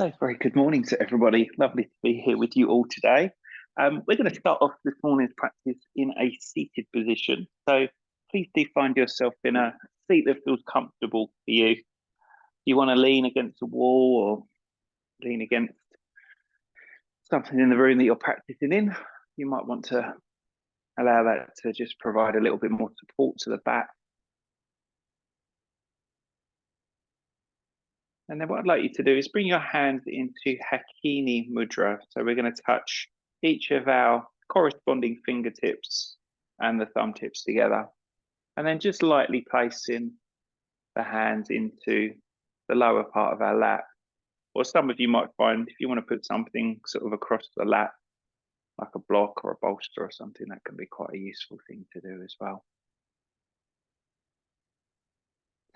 So, very good morning to everybody. Lovely to be here with you all today. We're going to start off this morning's practice in a seated position. So, please do find yourself in a seat that feels comfortable for you. You want to lean against a wall or lean against something in the room that you're practicing in. You might want to allow that to just provide a little bit more support to the back. And then what I'd like you to do is bring your hands into Hakini Mudra. So we're going to touch each of our corresponding fingertips and the thumb tips together. And then just lightly placing the hands into the lower part of our lap. Or some of you might find if you want to put something sort of across the lap, like a block or a bolster or something, that can be quite a useful thing to do as well.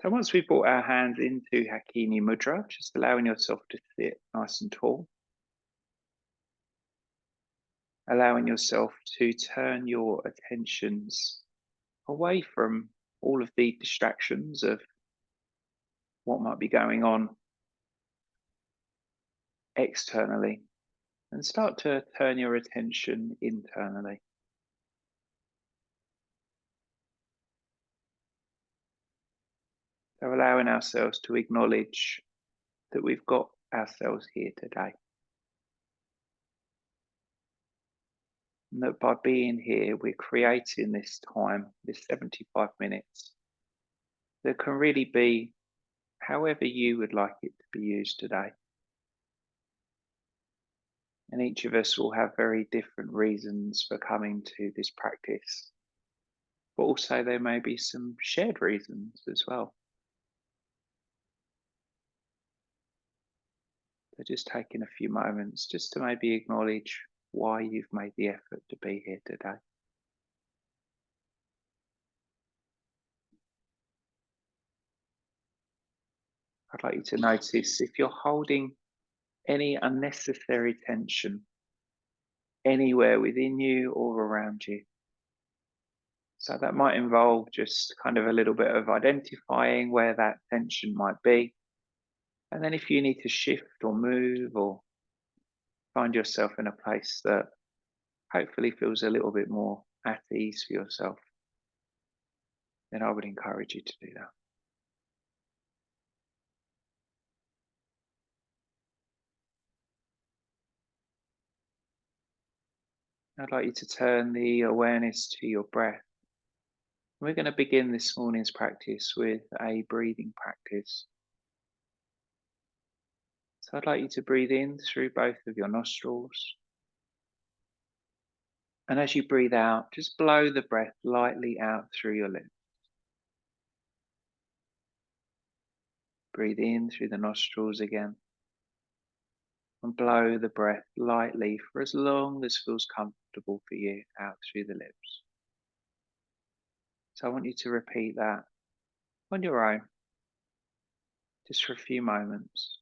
So once we've brought our hands into Hakini Mudra, just allowing yourself to sit nice and tall. Allowing yourself to turn your attentions away from all of the distractions of what might be going on externally and start to turn your attention internally. So allowing ourselves to acknowledge that we've got ourselves here today. And that by being here, we're creating this time, this 75 minutes, that can really be however you would like it to be used today. And each of us will have very different reasons for coming to this practice. But also there may be some shared reasons as well. So just taking a few moments just to maybe acknowledge why you've made the effort to be here today. I'd like you to notice if you're holding any unnecessary tension anywhere within you or around you. So that might involve just kind of a little bit of identifying where that tension might be. And then if you need to shift or move or find yourself in a place that hopefully feels a little bit more at ease for yourself, then I would encourage you to do that. I'd like you to turn the awareness to your breath. We're going to begin this morning's practice with a breathing practice. So I'd like you to breathe in through both of your nostrils. And as you breathe out, just blow the breath lightly out through your lips. Breathe in through the nostrils again. And blow the breath lightly for as long as feels comfortable for you out through the lips. So I want you to repeat that on your own, just for a few moments.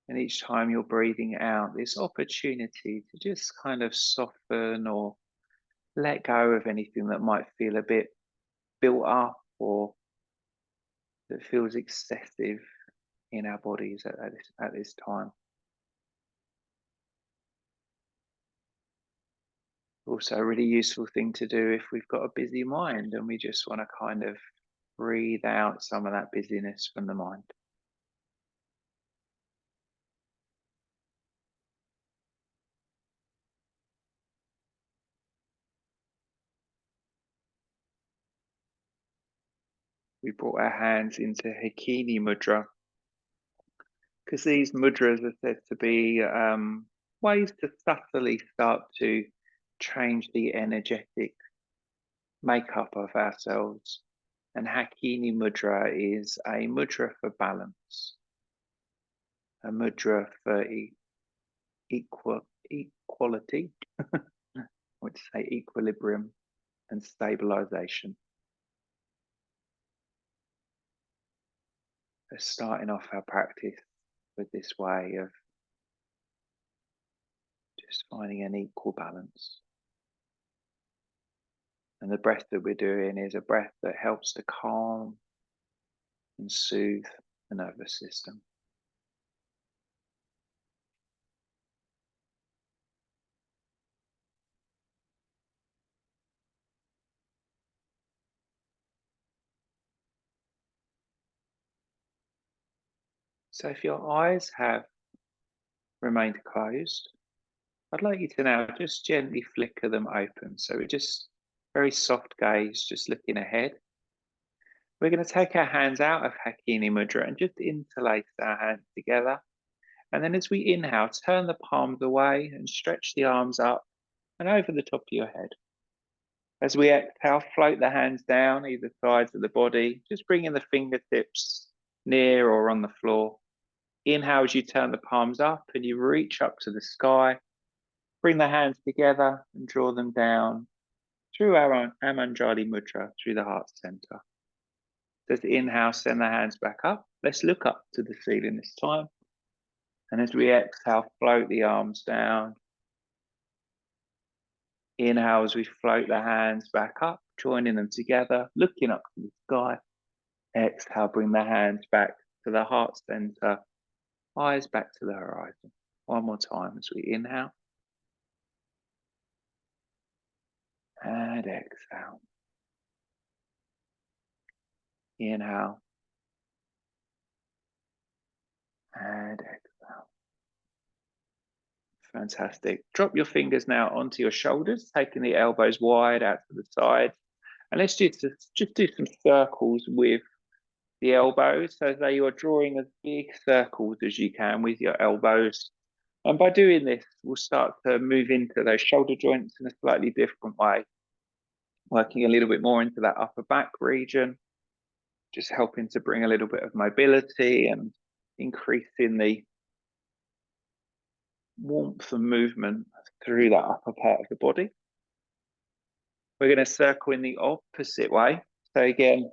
And each time you're breathing out, this opportunity to just kind of soften or let go of anything that might feel a bit built up or that feels excessive in our bodies at this time. Also a really useful thing to do if we've got a busy mind and we just want to kind of breathe out some of that busyness from the mind. We brought our hands into Hakini Mudra because these mudras are said to be ways to subtly start to change the energetic makeup of ourselves. And Hakini Mudra is a mudra for balance, a mudra for equality, which say equilibrium and stabilization. So starting off our practice with this way of just finding an equal balance. And the breath that we're doing is a breath that helps to calm and soothe the nervous system. So if your eyes have remained closed, I'd like you to now just gently flicker them open. So we're just very soft gaze, just looking ahead. We're going to take our hands out of Hakini Mudra and just interlace our hands together. And then as we inhale, turn the palms away and stretch the arms up and over the top of your head. As we exhale, float the hands down either sides of the body, just bringing the fingertips near or on the floor. Inhale as you turn the palms up and you reach up to the sky. Bring the hands together and draw them down through our Amanjali Mudra, through the heart center. As inhale, send the hands back up. Let's look up to the ceiling this time. And as we exhale, float the arms down. Inhale as we float the hands back up, joining them together, looking up to the sky. Exhale, bring the hands back to the heart center, eyes back to the horizon. One more time as we inhale. And exhale. Inhale. And exhale. Fantastic. Drop your fingers now onto your shoulders, taking the elbows wide out to the side. And let's just do some circles with the elbows so that you are drawing as big circles as you can with your elbows. And by doing this, we'll start to move into those shoulder joints in a slightly different way, working a little bit more into that upper back region, just helping to bring a little bit of mobility and increasing the warmth and movement through that upper part of the body. We're going to circle in the opposite way. So again,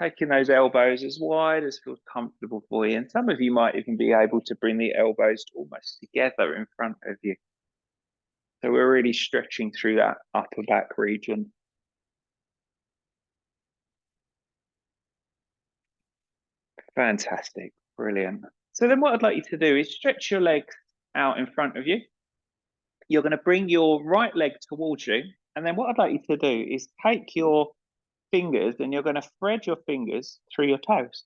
taking those elbows as wide as feels comfortable for you. And some of you might even be able to bring the elbows almost together in front of you. So we're really stretching through that upper back region. Fantastic, brilliant. So then what I'd like you to do is stretch your legs out in front of you. You're going to bring your right leg towards you. And then what I'd like you to do is take your fingers and you're going to thread your fingers through your toes.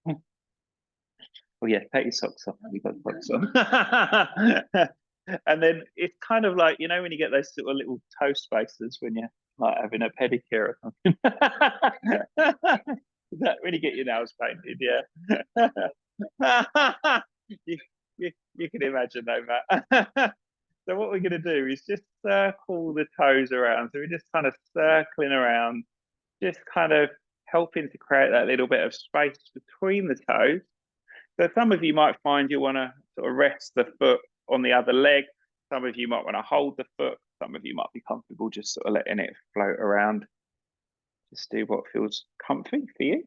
Oh yeah, take your socks off. You've got socks on. And then it's kind of like, you know, when you get those sort of little toe spacers when you're like having a pedicure or something. Is that when you get your nails painted? Yeah. you can imagine though, Matt. So what we're going to do is just circle the toes around. So we're just kind of circling around, just kind of helping to create that little bit of space between the toes. So some of you might find you want to sort of rest the foot on the other leg. Some of you might want to hold the foot. Some of you might be comfortable just sort of letting it float around. Just do what feels comfy for you.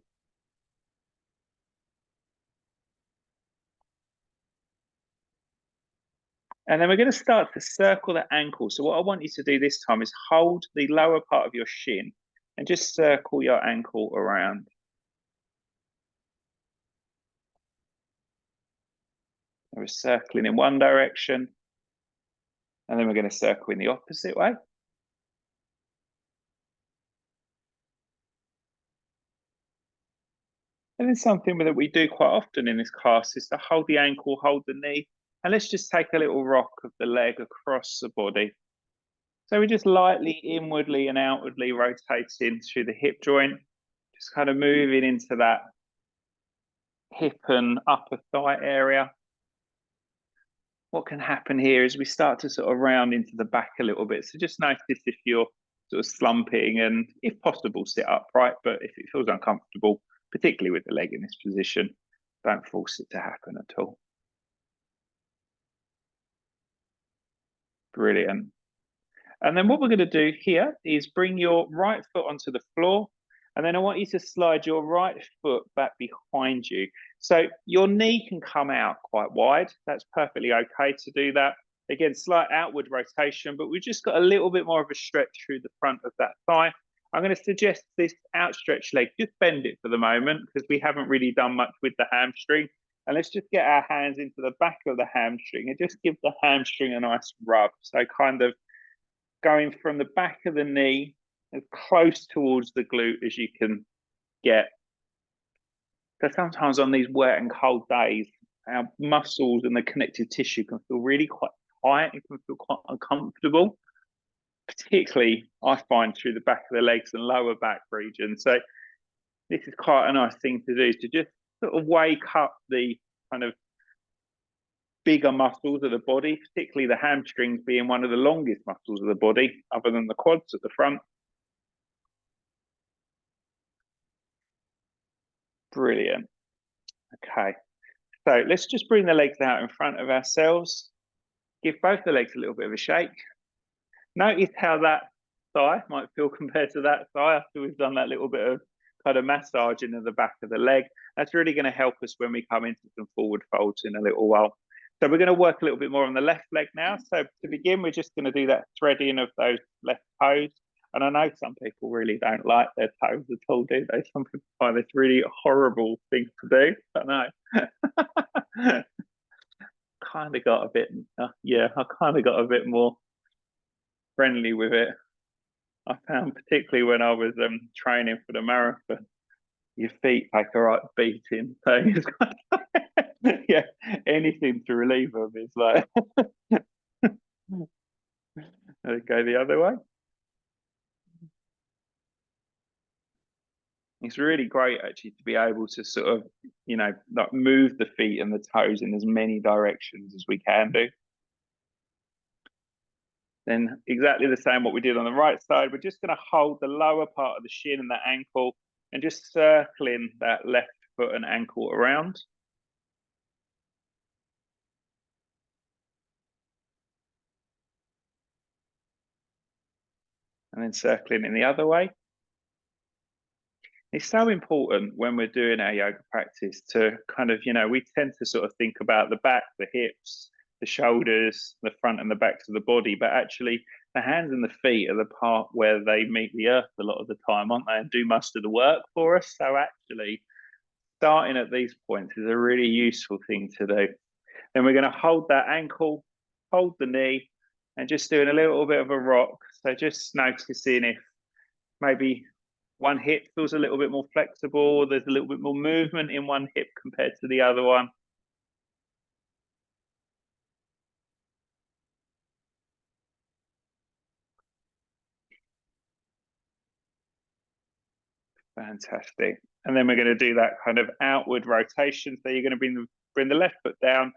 And then we're going to start to circle the ankle. So what I want you to do this time is hold the lower part of your shin and just circle your ankle around. We're circling in one direction, and then we're going to circle in the opposite way. And then something that we do quite often in this class is to hold the ankle, hold the knee, and let's just take a little rock of the leg across the body. So we're just lightly inwardly and outwardly rotating through the hip joint, just kind of moving into that hip and upper thigh area. What can happen here is we start to sort of round into the back a little bit. So just notice if you're sort of slumping and if possible, sit upright, but if it feels uncomfortable, particularly with the leg in this position, don't force it to happen at all. Brilliant. And then what we're going to do here is bring your right foot onto the floor. And then I want you to slide your right foot back behind you. So your knee can come out quite wide. That's perfectly okay to do that. Again, slight outward rotation, but we've just got a little bit more of a stretch through the front of that thigh. I'm going to suggest this outstretched leg. Just bend it for the moment because we haven't really done much with the hamstring. And let's just get our hands into the back of the hamstring and just give the hamstring a nice rub. So kind of going from the back of the knee as close towards the glute as you can get. So sometimes on these wet and cold days, our muscles and the connective tissue can feel really quite tight. It can feel quite uncomfortable, particularly I find through the back of the legs and lower back region. So this is quite a nice thing to do, to just sort of wake up the kind of bigger muscles of the body, particularly the hamstrings being one of the longest muscles of the body, other than the quads at the front. Brilliant. Okay, so let's just bring the legs out in front of ourselves. Give both the legs a little bit of a shake. Notice how that thigh might feel compared to that thigh after we've done that little bit of kind of massaging of the back of the leg. That's really going to help us when we come into some forward folds in a little while. So we're going to work a little bit more on the left leg now. So to begin, we're just going to do that threading of those left toes. And I know some people really don't like their toes at all, do they? Some people find this really horrible thing to do. I know. Kind of got a bit, yeah, I kind of got a bit more friendly with it. I found particularly when I was training for the marathon, your feet take a right beating. So it's yeah, anything to relieve them is like go the other way. It's really great actually to be able to sort of, you know, like move the feet and the toes in as many directions as we can do. Then exactly the same what we did on the right side. We're just going to hold the lower part of the shin and the ankle and just circling that left foot and ankle around. And then circling in the other way. It's so important when we're doing our yoga practice to kind of, you know, we tend to sort of think about the back, the hips, the shoulders, the front and the backs of the body, but actually the hands and the feet are the part where they meet the earth a lot of the time, aren't they? And do most of the work for us. So actually starting at these points is a really useful thing to do. Then we're going to hold that ankle, hold the knee, and just doing a little bit of a rock. So just noticing if maybe one hip feels a little bit more flexible, there's a little bit more movement in one hip compared to the other one. Fantastic. And then we're going to do that kind of outward rotation. So you're going to bring the left foot down,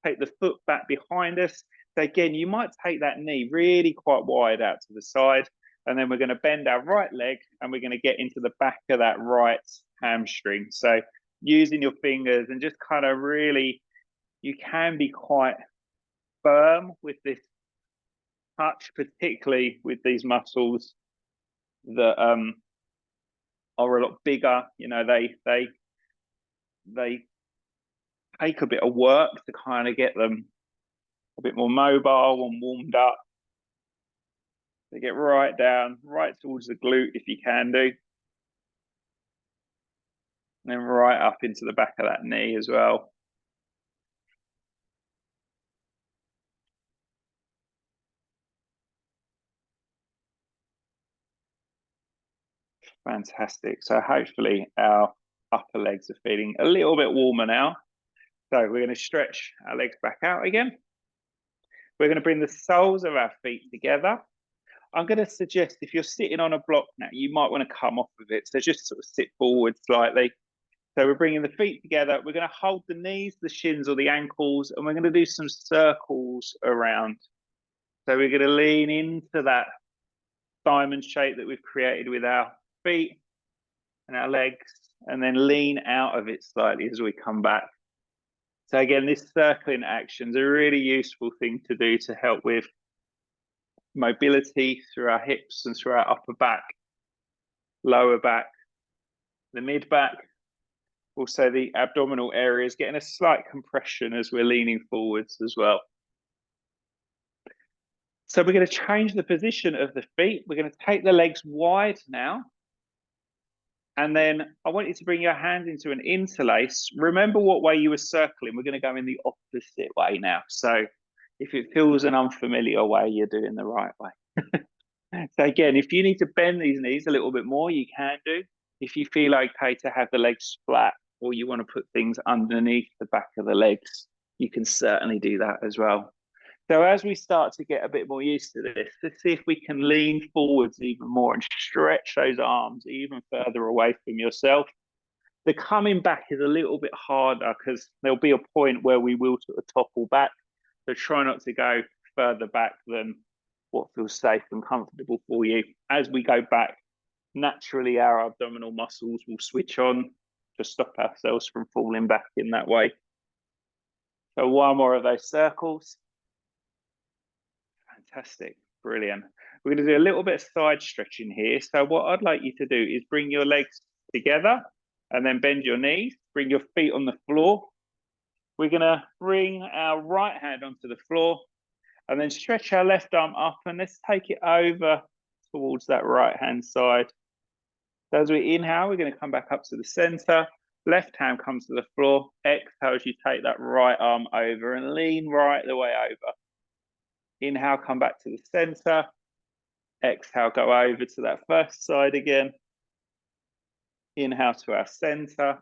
take the foot back behind us. So again, you might take that knee really quite wide out to the side. And then we're going to bend our right leg and we're going to get into the back of that right hamstring. So using your fingers and just kind of really, you can be quite firm with this touch, particularly with these muscles that are a lot bigger. You know, they take a bit of work to kind of get them a bit more mobile and warmed up. They get right down, right towards the glute if you can do. And then right up into the back of that knee as well. Fantastic. So hopefully our upper legs are feeling a little bit warmer now. So we're going to stretch our legs back out again. We're going to bring the soles of our feet together. I'm going to suggest if you're sitting on a block now, you might want to come off of it. So just sort of sit forward slightly. So we're bringing the feet together. We're going to hold the knees, the shins or the ankles, and we're going to do some circles around. So we're going to lean into that diamond shape that we've created with our feet and our legs, and then lean out of it slightly as we come back. So again, this circling action is a really useful thing to do to help with mobility through our hips and through our upper back, lower back, the mid back, also the abdominal areas, getting a slight compression as we're leaning forwards as well. So we're going to change the position of the feet. We're going to take the legs wide now. And then I want you to bring your hands into an interlace. Remember what way you were circling. We're going to go in the opposite way now. So if it feels an unfamiliar way, you're doing the right way. So again, if you need to bend these knees a little bit more, you can do. If you feel okay to have the legs flat or you want to put things underneath the back of the legs, you can certainly do that as well. So as we start to get a bit more used to this, let's see if we can lean forwards even more and stretch those arms even further away from yourself. The coming back is a little bit harder because there'll be a point where we will sort of topple back. So try not to go further back than what feels safe and comfortable for you. As we go back, naturally our abdominal muscles will switch on to stop ourselves from falling back in that way. So one more of those circles. Fantastic, brilliant. We're going to do a little bit of side stretching here. So what I'd like you to do is bring your legs together and then bend your knees, bring your feet on the floor. We're going to bring our right hand onto the floor and then stretch our left arm up and let's take it over towards that right hand side. So as we inhale, we're going to come back up to the center. Left hand comes to the floor. Exhale as you take that right arm over and lean right the way over. Inhale, come back to the center. Exhale, go over to that first side again. Inhale to our center.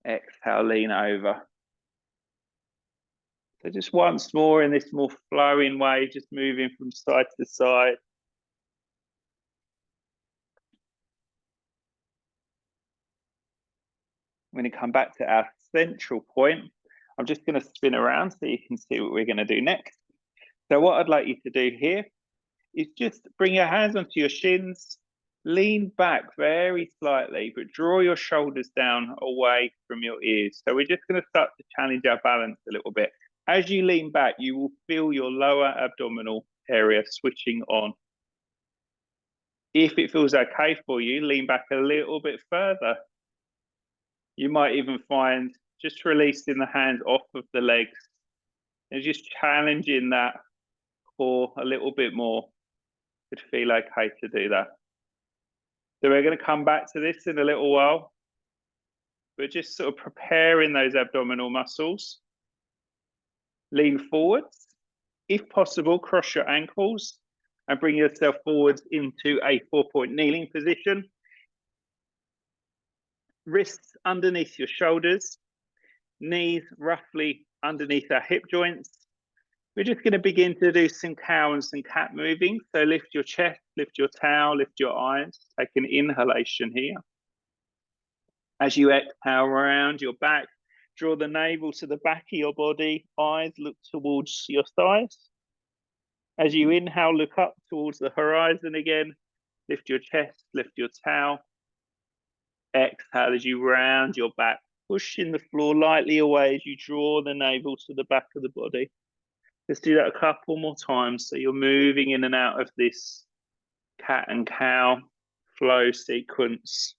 Exhale, lean over. So just once more in this more flowing way, just moving from side to side. I'm going to come back to our central point. I'm just going to spin around so you can see what we're going to do next. So what I'd like you to do here is just bring your hands onto your shins, lean back very slightly, but draw your shoulders down away from your ears. So we're just going to start to challenge our balance a little bit. As you lean back, you will feel your lower abdominal area switching on. If it feels okay for you, lean back a little bit further. You might even find just releasing the hands off of the legs and just challenging that core a little bit more. Could feel okay to do that. So we're going to come back to this in a little while. We're just sort of preparing those abdominal muscles. Lean forwards. If possible, cross your ankles and bring yourself forwards into a 4-point kneeling position. Wrists underneath your shoulders. Knees roughly underneath our hip joints. We're just going to begin to do some cow and some cat moving. So lift your chest, lift your tail, lift your eyes. Take an inhalation here. As you exhale around your back, draw the navel to the back of your body. Eyes look towards your thighs. As you inhale, look up towards the horizon again. Lift your chest, lift your tail. Exhale as you round your back, pushing the floor lightly away as you draw the navel to the back of the body. Let's do that a couple more times. So you're moving in and out of this cat and cow flow sequence.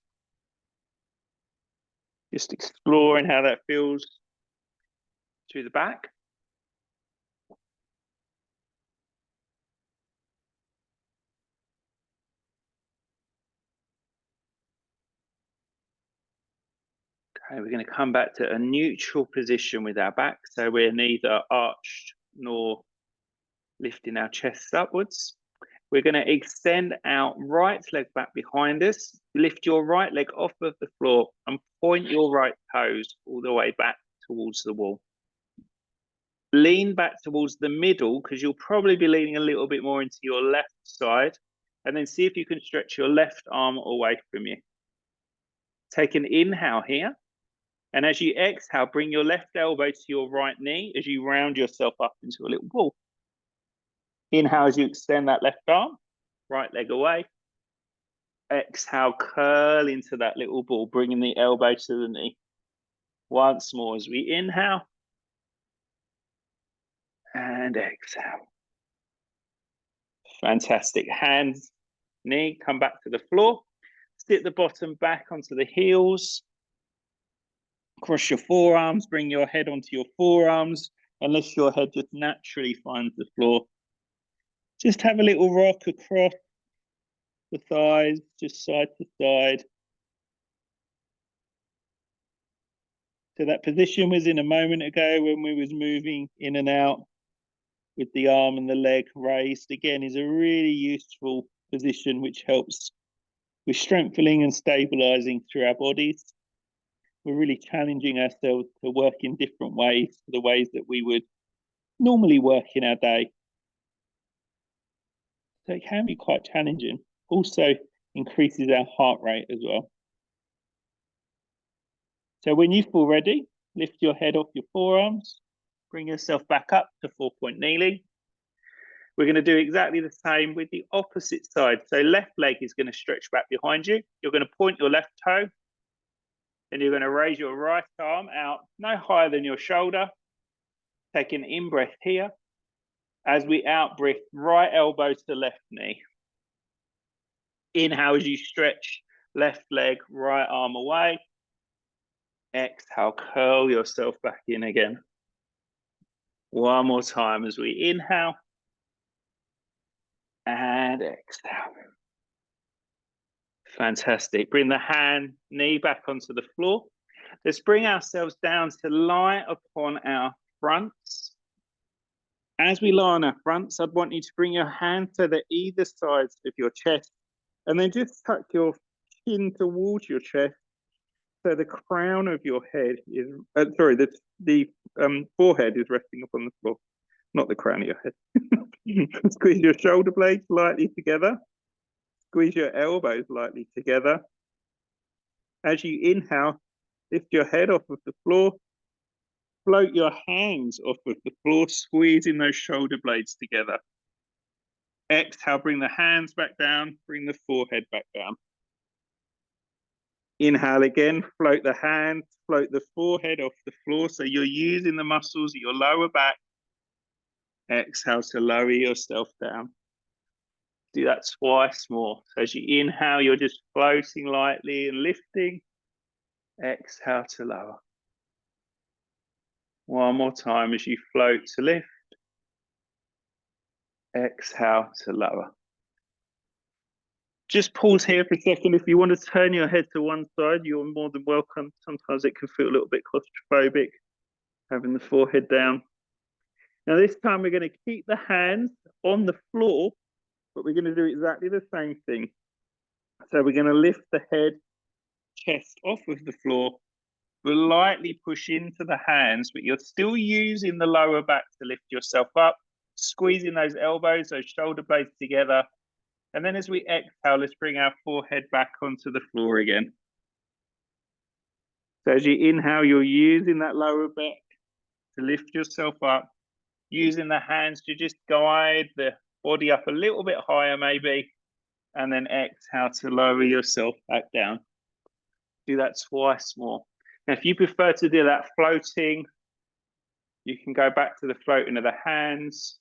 Just exploring how that feels through the back. Okay, we're going to come back to a neutral position with our back. So we're neither arched nor lifting our chests upwards. We're going to extend our right leg back behind us. Lift your right leg off of the floor and point your right toes all the way back towards the wall. Lean back towards the middle because you'll probably be leaning a little bit more into your left side. And then see if you can stretch your left arm away from you. Take an inhale here. And as you exhale, bring your left elbow to your right knee as you round yourself up into a little ball. Inhale as you extend that left arm, right leg away. Exhale, curl into that little ball, bringing the elbow to the knee. Once more as we inhale. And exhale. Fantastic. Hands, knee, come back to the floor. Sit the bottom back onto the heels. Cross your forearms, bring your head onto your forearms, and lift your head just naturally finds the floor. Just have a little rock across the thighs, just side to side. So that position was in a moment ago when we was moving in and out with the arm and the leg raised. Again, is a really useful position which helps with strengthening and stabilizing through our bodies. We're really challenging ourselves to work in different ways to the ways that we would normally work in our day. So it can be quite challenging. Also increases our heart rate as well. So when you feel ready, lift your head off your forearms, bring yourself back up to 4-point kneeling. We're going to do exactly the same with the opposite side. So left leg is going to stretch back behind you. You're going to point your left toe, and you're going to raise your right arm out no higher than your shoulder. Take an in-breath here. As we out-breath, right elbow to left knee. Inhale as you stretch left leg, right arm away. Exhale, curl yourself back in again. One more time as we inhale. And exhale. Fantastic. Bring the hand, knee back onto the floor. Let's bring ourselves down to lie upon our fronts. As we lie on our fronts, I'd want you to bring your hand to the either sides of your chest, and then just tuck your chin towards your chest, so the crown of your head is, the forehead is resting upon the floor, not the crown of your head. Squeeze your shoulder blades lightly together. Squeeze your elbows lightly together. As you inhale, lift your head off of the floor. Float your hands off of the floor, squeezing those shoulder blades together. Exhale, bring the hands back down, bring the forehead back down. Inhale again, float the hands, float the forehead off the floor, so you're using the muscles of your lower back. Exhale to lower yourself down. Do that twice more. So as you inhale, you're just floating lightly and lifting. Exhale to lower. One more time as you float to lift. Exhale to lower. Just pause here for a second. If you want to turn your head to one side, you're more than welcome. Sometimes it can feel a little bit claustrophobic, having the forehead down. Now this time we're going to keep the hands on the floor, but we're going to do exactly the same thing. So we're going to lift the head, chest off of the floor. We'll lightly push into the hands, but you're still using the lower back to lift yourself up, squeezing those elbows, those shoulder blades together. And then as we exhale, let's bring our forehead back onto the floor again. So as you inhale, you're using that lower back to lift yourself up, using the hands to just guide the body up a little bit higher maybe, and then exhale to lower yourself back down. Do that twice more. Now, if you prefer to do that floating, you can go back to the floating of the hands.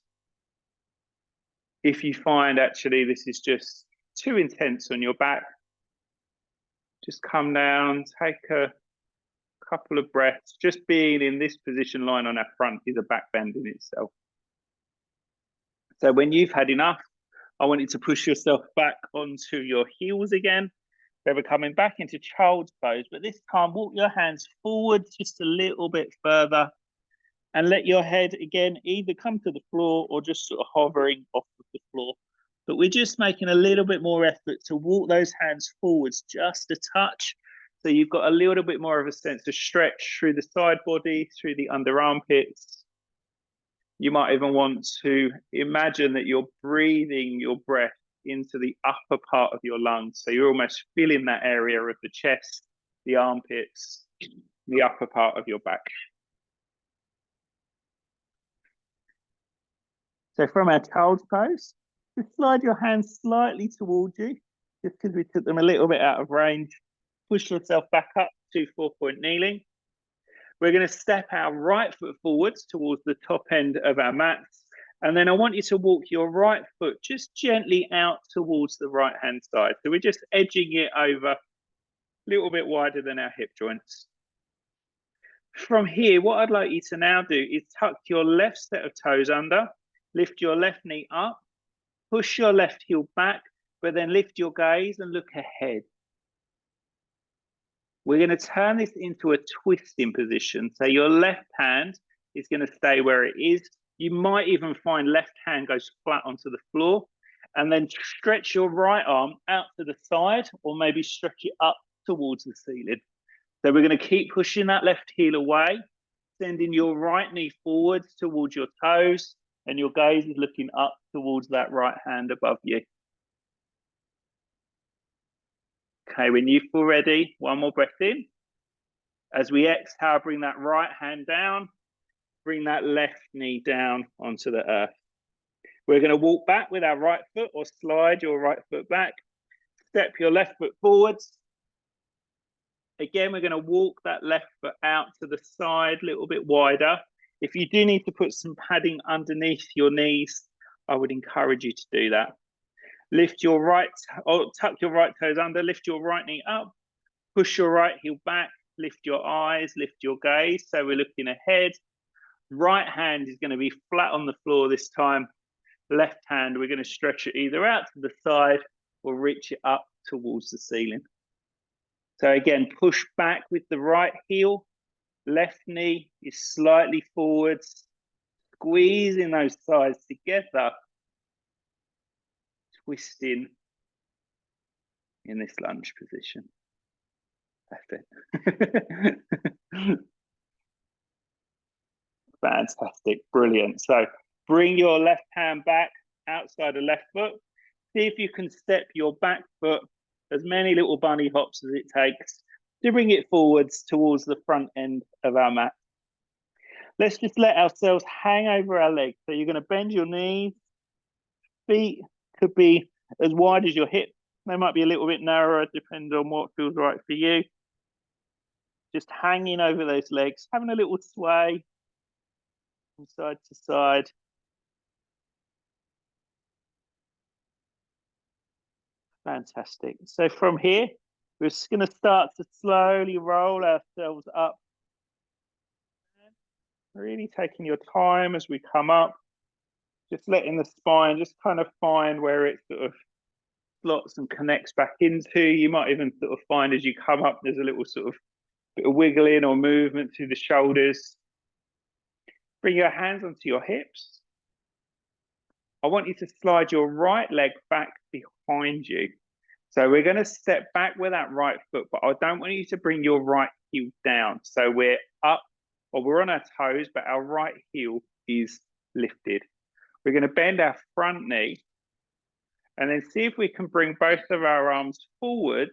If you find actually this is just too intense on your back, just come down, take a couple of breaths. Just being in this position lying on our front is a back bend in itself. So when you've had enough, I want you to push yourself back onto your heels again. We're coming back into child's pose, but this time walk your hands forward just a little bit further and let your head again either come to the floor or just sort of hovering off of the floor. But we're just making a little bit more effort to walk those hands forwards just a touch. So you've got a little bit more of a sense of stretch through the side body, through the under armpits. You might even want to imagine that you're breathing your breath into the upper part of your lungs. So you're almost filling that area of the chest, the armpits, the upper part of your back. So from our child's pose, just slide your hands slightly towards you, just because we took them a little bit out of range. Push yourself back up to 4-point kneeling. We're going to step our right foot forwards towards the top end of our mats. And then I want you to walk your right foot just gently out towards the right-hand side. So we're just edging it over a little bit wider than our hip joints. From here, what I'd like you to now do is tuck your left set of toes under, lift your left knee up, push your left heel back, but then lift your gaze and look ahead. We're going to turn this into a twisting position. So your left hand is going to stay where it is. You might even find left hand goes flat onto the floor, and then stretch your right arm out to the side, or maybe stretch it up towards the ceiling. So we're going to keep pushing that left heel away, sending your right knee forwards towards your toes, and your gaze is looking up towards that right hand above you. Okay, when you feel ready, one more breath in. As we exhale, bring that right hand down, bring that left knee down onto the earth. We're going to walk back with our right foot, or slide your right foot back. Step your left foot forwards. Again, we're going to walk that left foot out to the side, a little bit wider. If you do need to put some padding underneath your knees, I would encourage you to do that. Lift your right, or tuck your right toes under, lift your right knee up, push your right heel back, lift your eyes, lift your gaze. So we're looking ahead. Right hand is going to be flat on the floor this time. Left hand, we're going to stretch it either out to the side or reach it up towards the ceiling. So again, push back with the right heel. Left knee is slightly forwards. Squeezing those thighs together. Twisting in this lunge position. That's it. Fantastic, brilliant. So bring your left hand back outside the left foot. See if you can step your back foot as many little bunny hops as it takes to bring it forwards towards the front end of our mat. Let's just let ourselves hang over our legs. So you're going to bend your knees. Feet could be as wide as your hip. They might be a little bit narrower, depending on what feels right for you. Just hanging over those legs, having a little sway from side to side. Fantastic. So from here, we're just going to start to slowly roll ourselves up. Really taking your time as we come up. Just letting the spine just kind of find where it sort of slots and connects back into. You might even sort of find as you come up, there's a little sort of bit of wiggling or movement through the shoulders. Bring your hands onto your hips. I want you to slide your right leg back behind you. So we're going to step back with that right foot, but I don't want you to bring your right heel down. So we're up, or we're on our toes, but our right heel is lifted. We're going to bend our front knee and then see if we can bring both of our arms forward.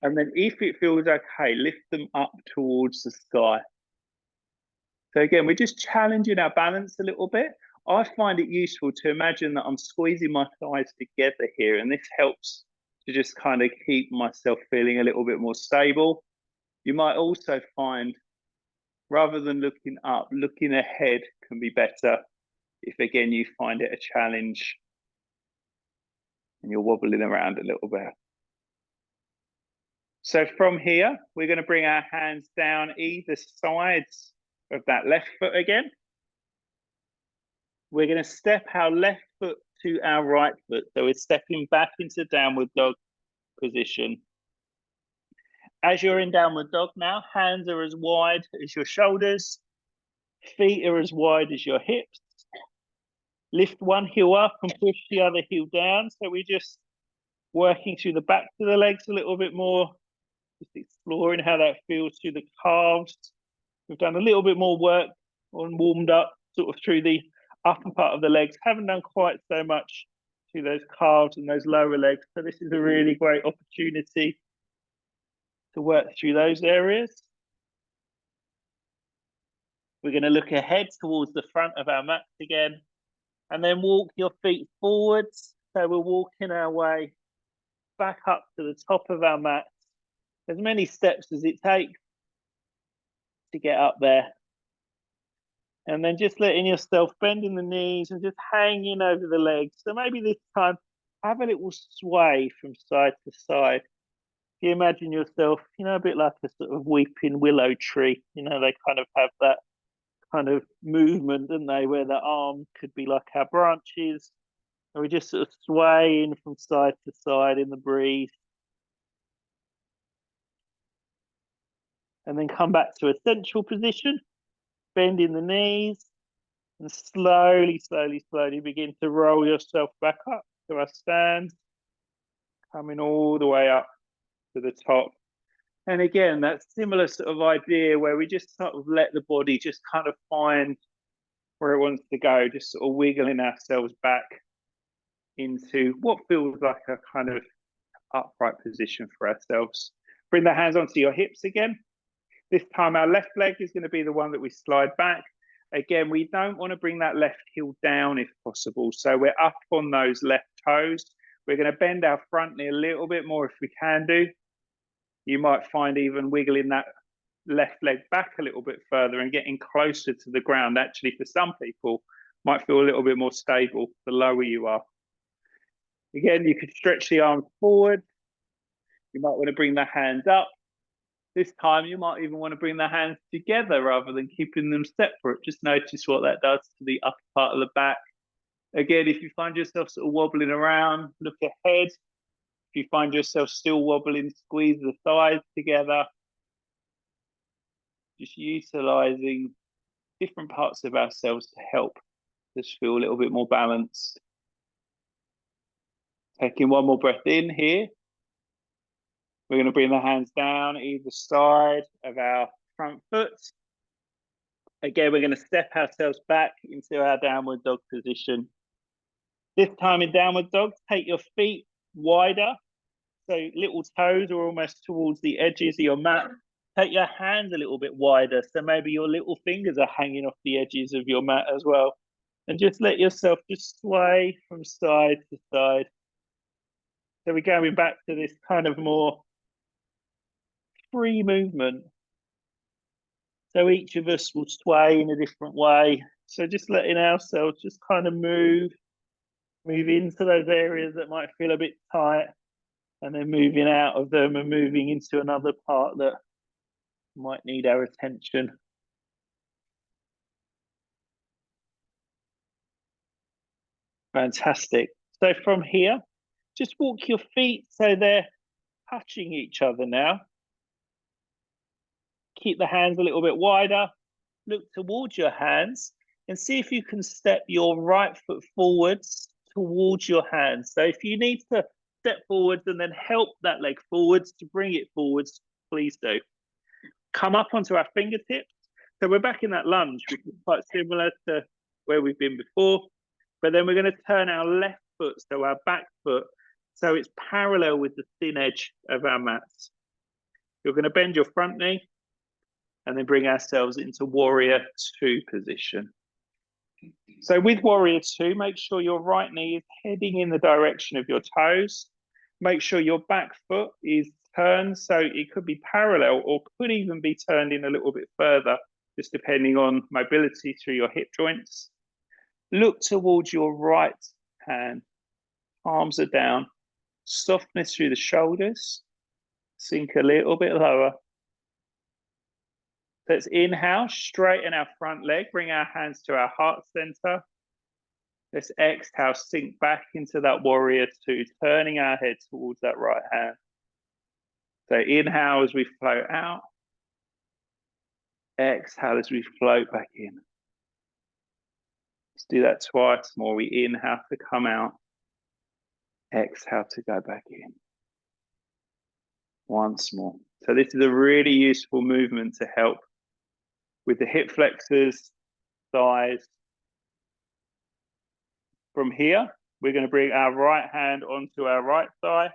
And then if it feels okay, lift them up towards the sky. So again, we're just challenging our balance a little bit. I find it useful to imagine that I'm squeezing my thighs together here, and this helps to just kind of keep myself feeling a little bit more stable. You might also find, rather than looking up, looking ahead can be better if, again, you find it a challenge and you're wobbling around a little bit. So from here, we're going to bring our hands down either sides of that left foot again. We're going to step our left foot to our right foot. So we're stepping back into downward dog position. As you're in downward dog now, hands are as wide as your shoulders. Feet are as wide as your hips. Lift one heel up and push the other heel down. So we're just working through the back of the legs a little bit more. Just exploring how that feels through the calves. We've done a little bit more work on warmed up sort of through the upper part of the legs. Haven't done quite so much to those calves and those lower legs. So this is a really great opportunity to work through those areas. We're going to look ahead towards the front of our mat again, and then walk your feet forwards. So we're walking our way back up to the top of our mat, as many steps as it takes to get up there. And then just letting yourself bend in the knees and just hanging over the legs. So maybe this time, have a little sway from side to side. If you imagine yourself, you know, a bit like a sort of weeping willow tree. You know, they kind of have that kind of movement, don't they, where the arm could be like our branches, And we're just sort of swaying from side to side in the breeze. And then come back to a central position, bending the knees, and slowly, slowly, slowly begin to roll yourself back up to our stand, coming all the way up to the top. And again, that similar sort of idea where we just sort of let the body just kind of find where it wants to go, just sort of wiggling ourselves back into what feels like a kind of upright position for ourselves. Bring the hands onto your hips again. This time our left leg is going to be the one that we slide back. Again, we don't want to bring that left heel down if possible. So we're up on those left toes. We're going to bend our front knee a little bit more if we can do. You might find even wiggling that left leg back a little bit further and getting closer to the ground. Actually, for some people, might feel a little bit more stable the lower you are. Again, you could stretch the arms forward. You might want to bring the hands up. This time, you might even want to bring the hands together rather than keeping them separate. Just notice what that does to the upper part of the back. Again, if you find yourself sort of wobbling around, look ahead. If you find yourself still wobbling, squeeze the thighs together. Just utilizing different parts of ourselves to help us feel a little bit more balanced. Taking one more breath in here. We're going to bring the hands down either side of our front foot. Again, we're going to step ourselves back into our downward dog position. This time in downward dog, take your feet wider. So little toes are almost towards the edges of your mat. Take your hands a little bit wider. So maybe your little fingers are hanging off the edges of your mat as well. And just let yourself just sway from side to side. So we're going back to this kind of more free movement. So each of us will sway in a different way. So just letting ourselves just kind of move into those areas that might feel a bit tight, and then moving out of them and moving into another part that might need our attention. Fantastic. So from here, just walk your feet so they're touching each other now. Keep the hands a little bit wider. Look towards your hands and see if you can step your right foot forwards towards your hands. So if you need to step forwards and then help that leg forwards to bring it forwards, please do. Come up onto our fingertips. So we're back in that lunge, which is quite similar to where we've been before. But then we're going to turn our left foot, so our back foot, so it's parallel with the thin edge of our mats. You're going to bend your front knee and then bring ourselves into warrior two position. So with warrior two, make sure your right knee is heading in the direction of your toes. Make sure your back foot is turned, so it could be parallel or could even be turned in a little bit further, just depending on mobility through your hip joints. Look towards your right hand. Arms are down. Softness through the shoulders. Sink a little bit lower. Let's inhale, straighten our front leg, bring our hands to our heart center. Let's exhale, sink back into that warrior two, turning our head towards that right hand. So inhale as we float out. Exhale as we float back in. Let's do that twice more. We inhale to come out. Exhale to go back in. Once more. So this is a really useful movement to help with the hip flexors, thighs. From here, we're going to bring our right hand onto our right thigh.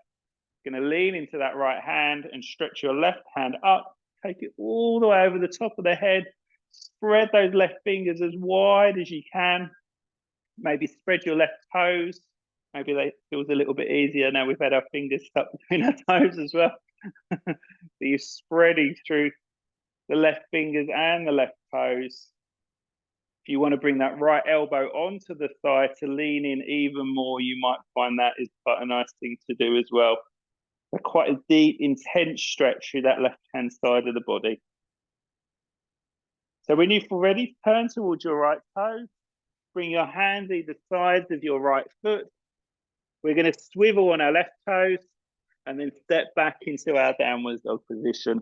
Going to lean into that right hand and stretch your left hand up. Take it all the way over the top of the head. Spread those left fingers as wide as you can. Maybe spread your left toes. Maybe that feels a little bit easier now we've had our fingers stuck between our toes as well. So you're spreading through the left fingers and the left toes. If you want to bring that right elbow onto the thigh to lean in even more, you might find that is quite a nice thing to do as well. Quite a deep, intense stretch through that left-hand side of the body. So when you feel ready, turn towards your right toe. Bring your hands either sides of your right foot. We're going to swivel on our left toes and then step back into our downward dog position.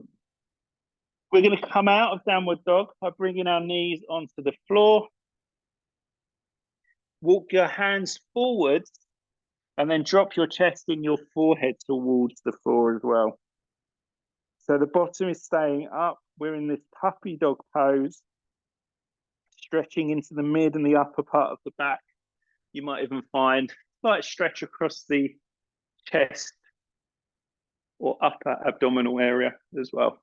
We're going to come out of downward dog by bringing our knees onto the floor. Walk your hands forwards and then drop your chest and your forehead towards the floor as well. So the bottom is staying up. We're in this puppy dog pose, stretching into the mid and the upper part of the back. You might even find a slight stretch across the chest or upper abdominal area as well.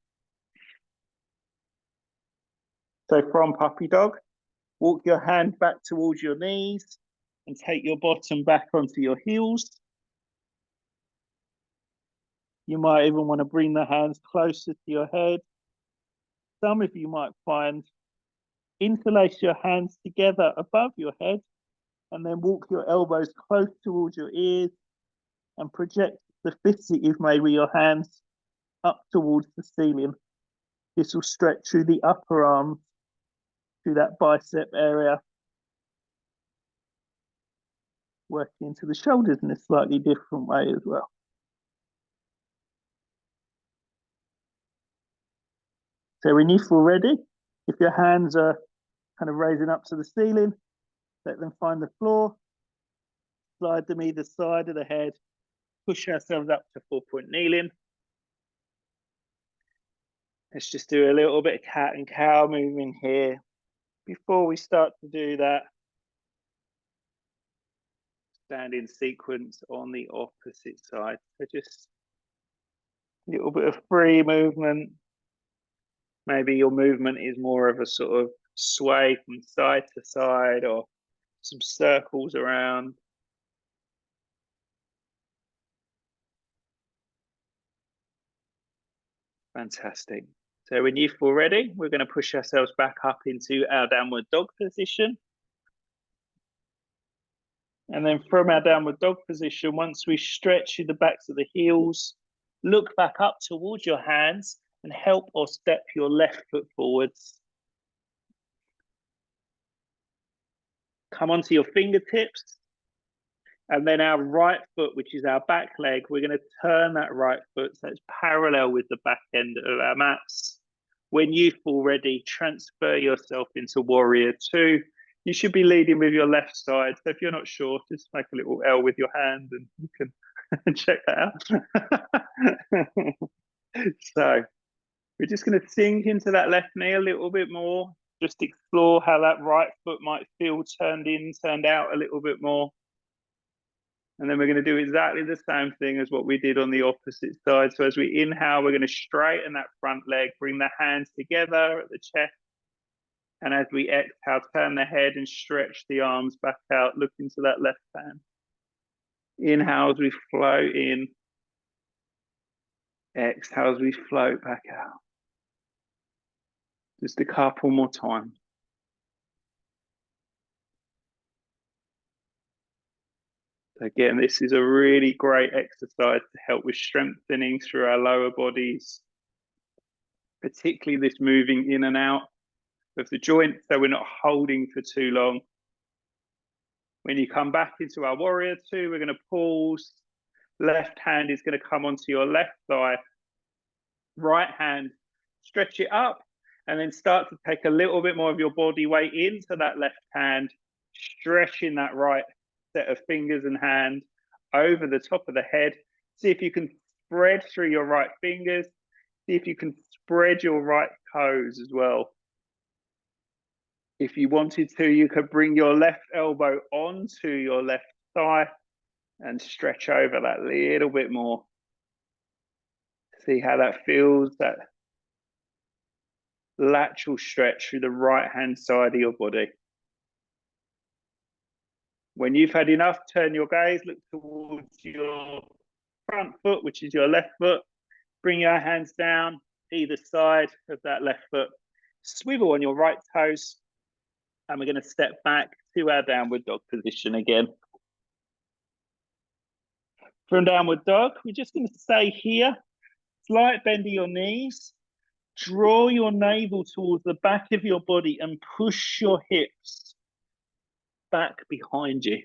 So from puppy dog, walk your hand back towards your knees and take your bottom back onto your heels. You might even want to bring the hands closer to your head. Some of you might find interlace your hands together above your head and then walk your elbows close towards your ears and project the fist that you've made with your hands up towards the ceiling. This will stretch through the upper arms, through that bicep area, working into the shoulders in a slightly different way as well. So when you feel ready, if your hands are kind of raising up to the ceiling, let them find the floor, slide them either side of the head, push ourselves up to 4-point kneeling. Let's just do a little bit of cat and cow movement here. Before we start to do that, stand in sequence on the opposite side. So just a little bit of free movement. Maybe your movement is more of a sort of sway from side to side or some circles around. Fantastic. So when you feel ready, we're going to push ourselves back up into our downward dog position. And then from our downward dog position, once we stretch through the backs of the heels, look back up towards your hands and help or step your left foot forwards. Come onto your fingertips. And then our right foot, which is our back leg, we're going to turn that right foot so it's parallel with the back end of our mats. When you feel ready, transfer yourself into Warrior 2. You should be leading with your left side. So if you're not sure, just make a little L with your hand and you can check that out. So we're just going to sink into that left knee a little bit more. Just explore how that right foot might feel turned in, turned out a little bit more. And then we're going to do exactly the same thing as what we did on the opposite side. So as we inhale, we're going to straighten that front leg, bring the hands together at the chest. And as we exhale, turn the head and stretch the arms back out, look into that left hand. Inhale as we float in. Exhale as we float back out. Just a couple more times. Again, this is a really great exercise to help with strengthening through our lower bodies, particularly this moving in and out of the joint, so we're not holding for too long. When you come back into our Warrior 2, we're going to pause. Left hand is going to come onto your left thigh. Right hand, stretch it up, and then start to take a little bit more of your body weight into that left hand, stretching that right set of fingers and hand over the top of the head. See if you can spread through your right fingers. See if you can spread your right toes as well. If you wanted to, you could bring your left elbow onto your left thigh and stretch over that little bit more. See how that feels, that lateral stretch through the right hand side of your body. When you've had enough, turn your gaze, look towards your front foot, which is your left foot. Bring your hands down either side of that left foot. Swivel on your right toes. And we're going to step back to our downward dog position again. From downward dog, we're just going to stay here. Slight bend of your knees. Draw your navel towards the back of your body and push your hips back behind you.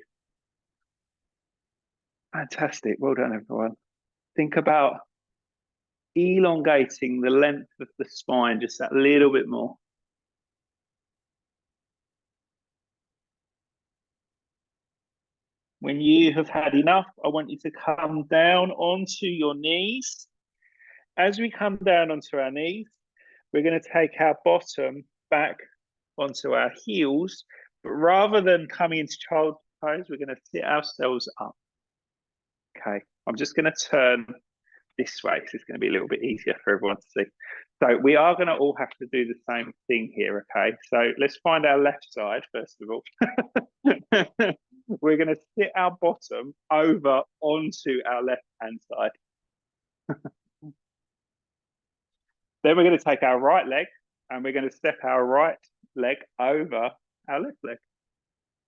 Fantastic. Well done, everyone. Think about elongating the length of the spine just that little bit more. When you have had enough, I want you to come down onto your knees. As we come down onto our knees, we're going to take our bottom back onto our heels, but rather than coming into child's pose, we're going to sit ourselves up. Okay, I'm just going to turn this way, so it's going to be a little bit easier for everyone to see. So we are going to all have to do the same thing here, okay? So let's find our left side, first of all. We're going to sit our bottom over onto our left-hand side. Then we're going to take our right leg and we're going to step our right leg over our left leg.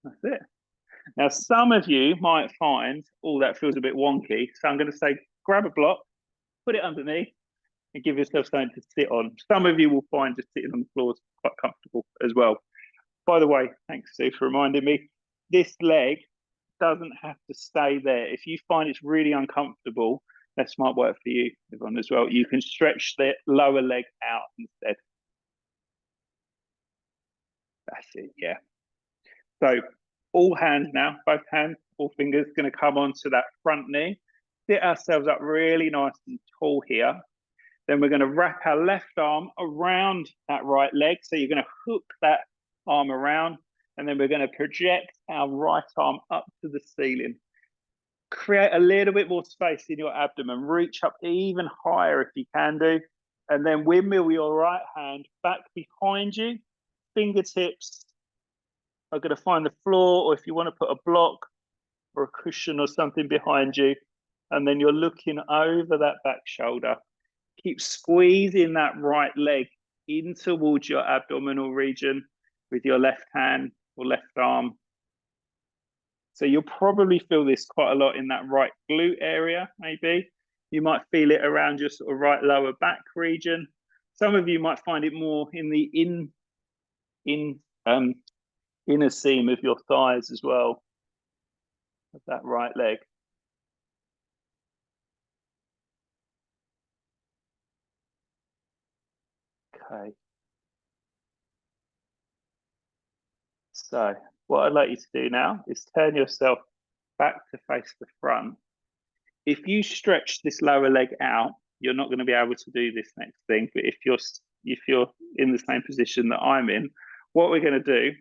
That's it. Now, some of you might find, oh, that feels a bit wonky. So I'm going to say, grab a block, put it underneath, and give yourself something to sit on. Some of you will find just sitting on the floor is quite comfortable as well. By the way, thanks, Sue, for reminding me. This leg doesn't have to stay there. If you find it's really uncomfortable, that might work for you, everyone, as well. You can stretch the lower leg out instead. That's it, yeah. So all hands now, both hands, all fingers, going to come onto that front knee. Sit ourselves up really nice and tall here. Then we're going to wrap our left arm around that right leg. So you're going to hook that arm around, and then we're going to project our right arm up to the ceiling. Create a little bit more space in your abdomen. Reach up even higher if you can do. And then windmill your right hand back behind you. Fingertips are going to find the floor, or if you want to put a block or a cushion or something behind you. And then you're looking over that back shoulder. Keep squeezing that right leg in towards your abdominal region with your left hand or left arm. So you'll probably feel this quite a lot in that right glute area, maybe. You might feel it around your sort of right lower back region. Some of you might find it more in the inner seam of your thighs as well, of that right leg. Okay. So what I'd like you to do now is turn yourself back to face the front. If you stretch this lower leg out, you're not going to be able to do this next thing. But if you're in the same position that I'm in, what we're going to do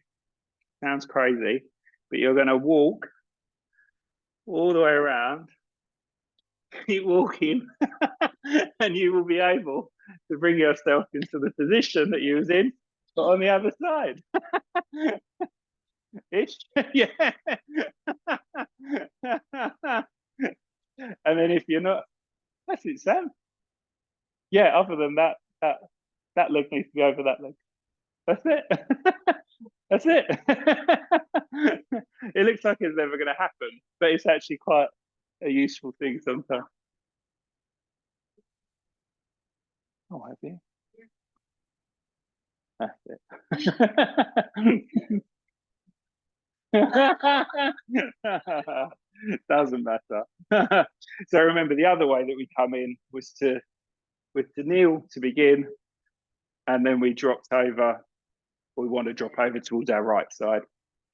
sounds crazy, but you're going to walk all the way around, keep walking, and you will be able to bring yourself into the position that you was in, but on the other side. Ish, yeah. And then if you're not, that's it, Sam. Yeah, other than that, that leg needs to be over that leg. That's it. That's it. It looks like it's never going to happen, but it's actually quite a useful thing sometimes. Oh, have you? That's it. Doesn't matter. So remember, the other way that we come in was to kneel to begin, and then we dropped over. We want to drop over towards our right side.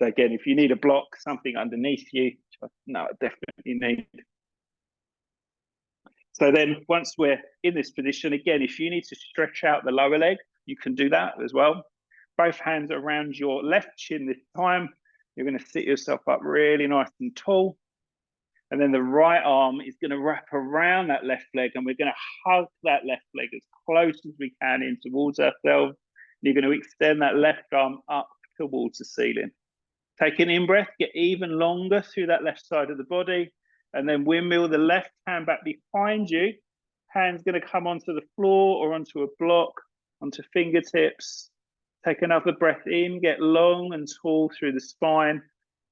So again, if you need a block, something underneath you, no, I definitely need. So then once we're in this position, again, if you need to stretch out the lower leg, you can do that as well. Both hands around your left shin this time. You're going to sit yourself up really nice and tall. And then the right arm is going to wrap around that left leg, and we're going to hug that left leg as close as we can in towards ourselves. You're going to extend that left arm up towards the ceiling. Take an in-breath, get even longer through that left side of the body, and then windmill the left hand back behind you. Hand's going to come onto the floor or onto a block, onto fingertips. Take another breath in, get long and tall through the spine,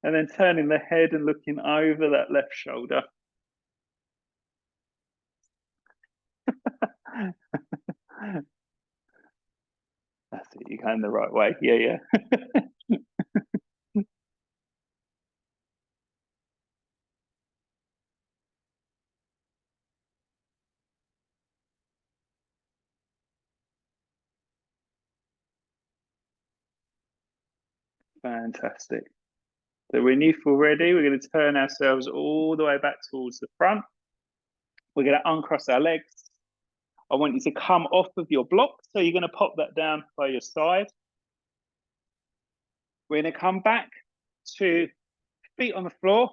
and then turning the head and looking over that left shoulder. That's it, you're going the right way. Yeah. Fantastic. So when you feel ready, we're going to turn ourselves all the way back towards the front. We're going to uncross our legs. I want you to come off of your block. So you're going to pop that down by your side. We're going to come back to feet on the floor,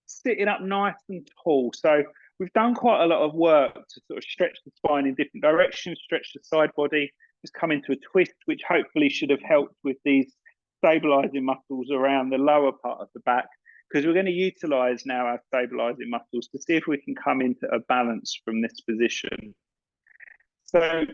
sitting up nice and tall. So we've done quite a lot of work to sort of stretch the spine in different directions, stretch the side body, just come into a twist, which hopefully should have helped with these stabilizing muscles around the lower part of the back, because we're going to utilize now our stabilizing muscles to see if we can come into a balance from this position. So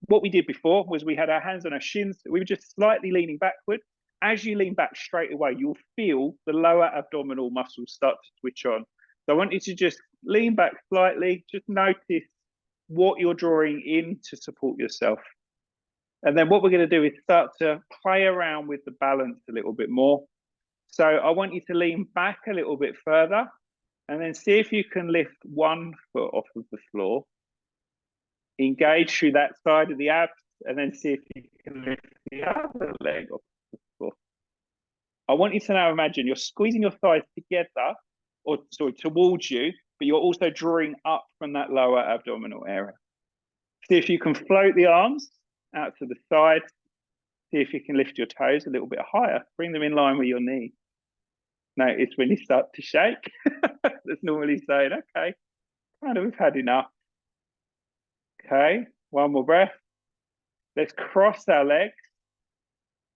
what we did before was we had our hands on our shins. We were just slightly leaning backward. As you lean back straight away, you'll feel the lower abdominal muscles start to switch on. So I want you to just lean back slightly, just notice what you're drawing in to support yourself. And then what we're going to do is start to play around with the balance a little bit more. So I want you to lean back a little bit further and then see if you can lift one foot off of the floor. Engage through that side of the abs and then see if you can lift the other leg off the floor. I want you to now imagine you're squeezing your thighs together, or sorry, towards you, but you're also drawing up from that lower abdominal area. See if you can float the arms out to the side. See if you can lift your toes a little bit higher. Bring them in line with your knee. Notice when you start to shake, that's normally saying, okay, kind of, we've had enough. Okay, one more breath. Let's cross our legs,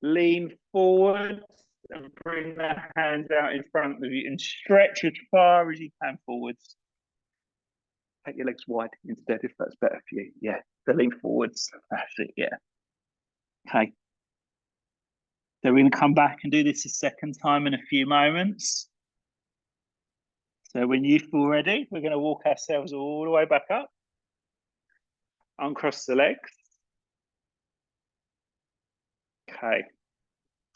lean forward and bring the hands out in front of you and stretch as far as you can forwards. Take your legs wide instead if that's better for you. Yeah, so lean forwards. That's it, yeah. Okay. So we're going to come back and do this a second time in a few moments. So when you feel ready, we're going to walk ourselves all the way back up. Uncross the legs. Okay.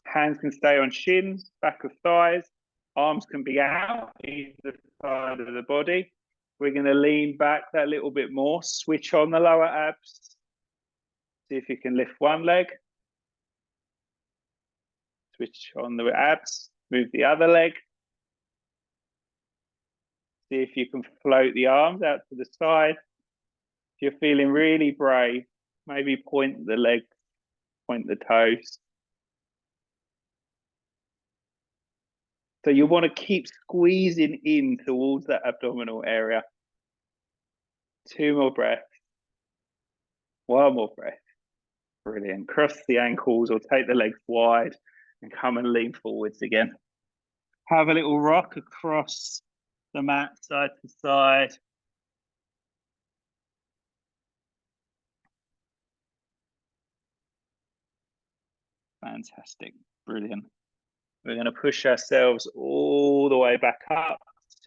Hands can stay on shins, back of thighs. Arms can be out either side of the body. We're going to lean back that little bit more. Switch on the lower abs. See if you can lift one leg. Switch on the abs. Move the other leg. See if you can float the arms out to the side. If you're feeling really brave, maybe point the legs, point the toes. So you want to keep squeezing in towards that abdominal area. 2 more breaths. 1 more breath. Brilliant. Cross the ankles or take the legs wide and come and lean forwards again. Have a little rock across the mat side to side. Fantastic. Brilliant. We're going to push ourselves all the way back up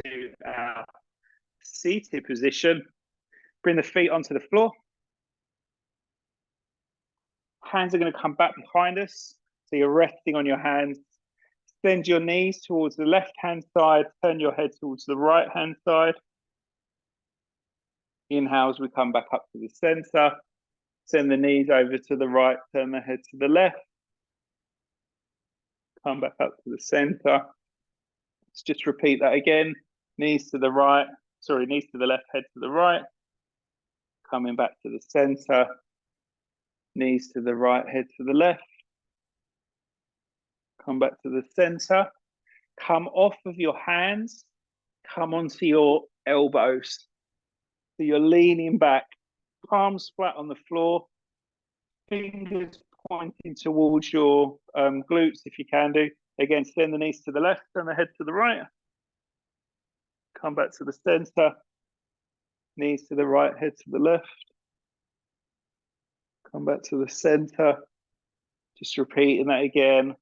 to our seated position. Bring the feet onto the floor. Hands are going to come back behind us. So you're resting on your hands. Bend your knees towards the left-hand side. Turn your head towards the right-hand side. Inhale as we come back up to the center. Send the knees over to the right. Turn the head to the left. Come back up to the center. Let's just repeat that again. Knees to the right. Sorry, knees to the left, head to the right. Coming back to the center. Knees to the right, head to the left. Come back to the center. Come off of your hands. Come onto your elbows. So you're leaning back. Palms flat on the floor. Fingers pointing towards your glutes if you can do. Again, send the knees to the left and the head to the right. Come back to the center. Knees to the right, head to the left. Come back to the center. Just repeating that again.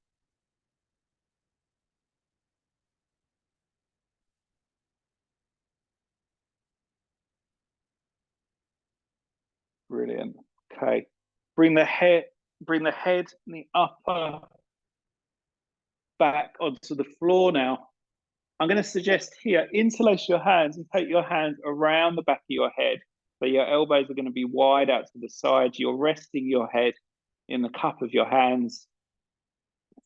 Brilliant. Okay. Bring the head and the upper back onto the floor now. I'm going to suggest here, interlace your hands and take your hands around the back of your head. So your elbows are going to be wide out to the side. You're resting your head in the cup of your hands.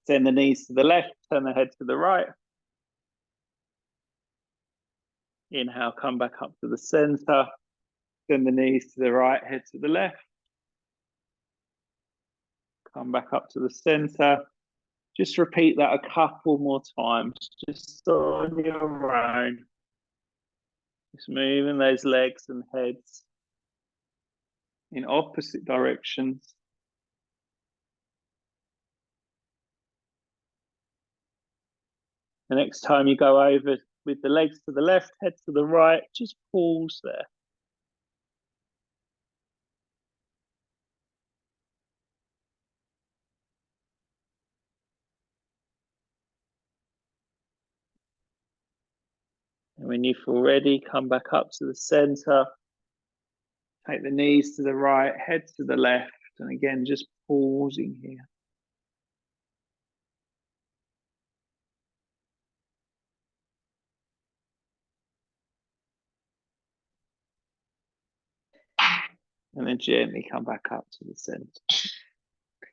Send the knees to the left, turn the head to the right. Inhale, come back up to the center. Send the knees to the right, head to the left. Come back up to the center. Just repeat that a couple more times, just on your own. Just moving those legs and heads in opposite directions. The next time you go over with the legs to the left, head to the right, just pause there. And when you feel ready, come back up to the center. Take the knees to the right, head to the left. And again, just pausing here. And then gently come back up to the center.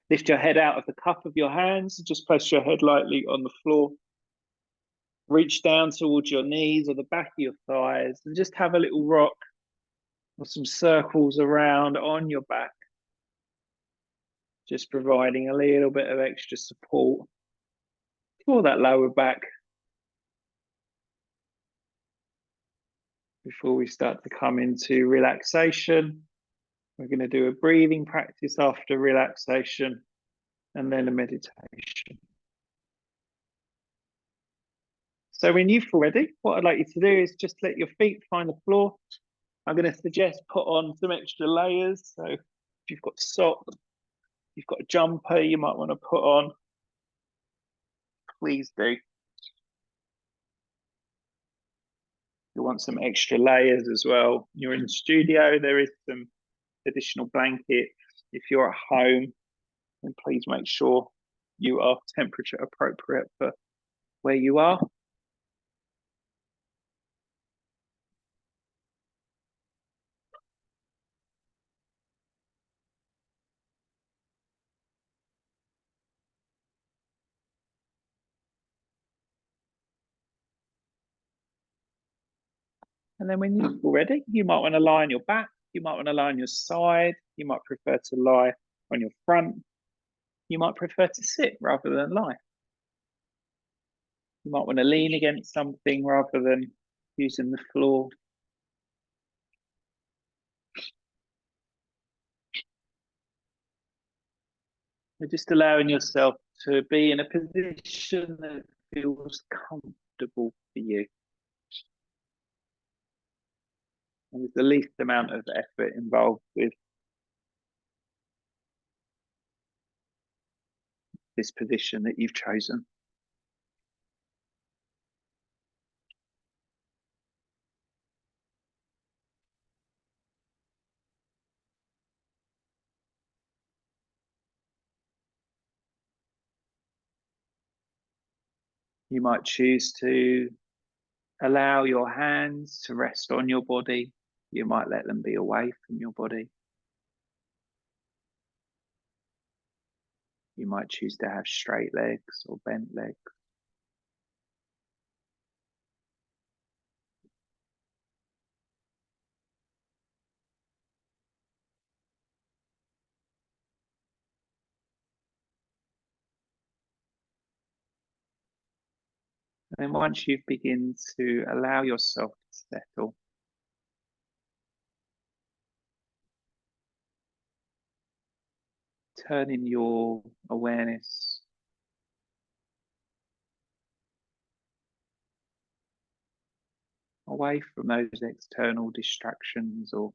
Lift your head out of the cup of your hands. Just place your head lightly on the floor. Reach down towards your knees or the back of your thighs and just have a little rock or some circles around on your back. Just providing a little bit of extra support for that lower back. Before we start to come into relaxation, we're going to do a breathing practice after relaxation and then a meditation. So when you feel ready, what I'd like you to do is just let your feet find the floor. I'm going to suggest put on some extra layers. So if you've got socks, you've got a jumper you might want to put on, please do. You want some extra layers as well. You're in the studio, there is some additional blankets. If you're at home, then please make sure you are temperature appropriate for where you are. And then when you're ready, you might want to lie on your back, you might want to lie on your side, you might prefer to lie on your front, you might prefer to sit rather than lie. You might want to lean against something rather than using the floor. You're just allowing yourself to be in a position that feels comfortable for you. And with the least amount of effort involved with this position that you've chosen. You might choose to allow your hands to rest on your body. You might let them be away from your body. You might choose to have straight legs or bent legs. And then once you begin to allow yourself to settle, turning your awareness away from those external distractions or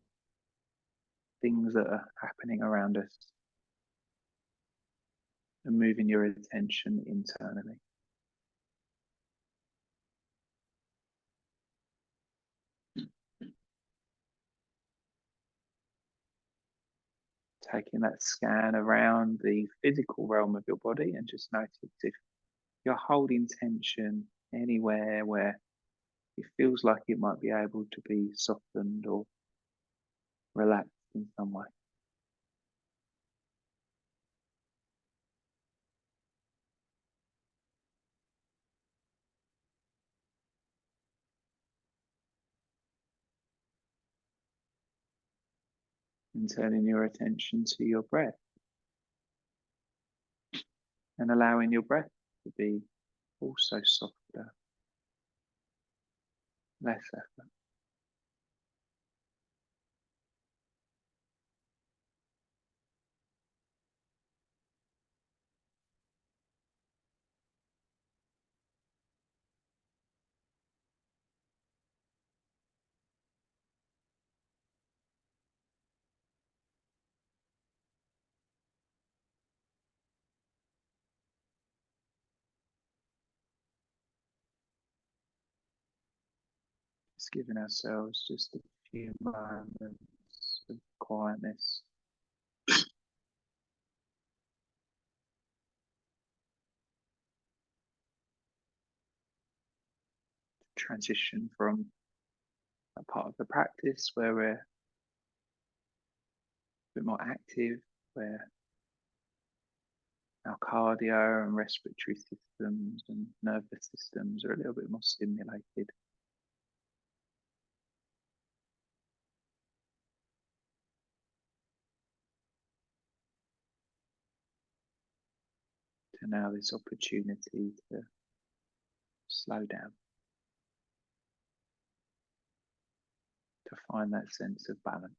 things that are happening around us and moving your attention internally. Taking that scan around the physical realm of your body and just notice if you're holding tension anywhere where it feels like it might be able to be softened or relaxed in some way. And turning your attention to your breath and allowing your breath to be also softer, less effort. Just giving ourselves just a few moments of quietness. Transition from a part of the practice where we're a bit more active, where our cardio and respiratory systems and nervous systems are a little bit more stimulated, to now this opportunity to slow down, to find that sense of balance.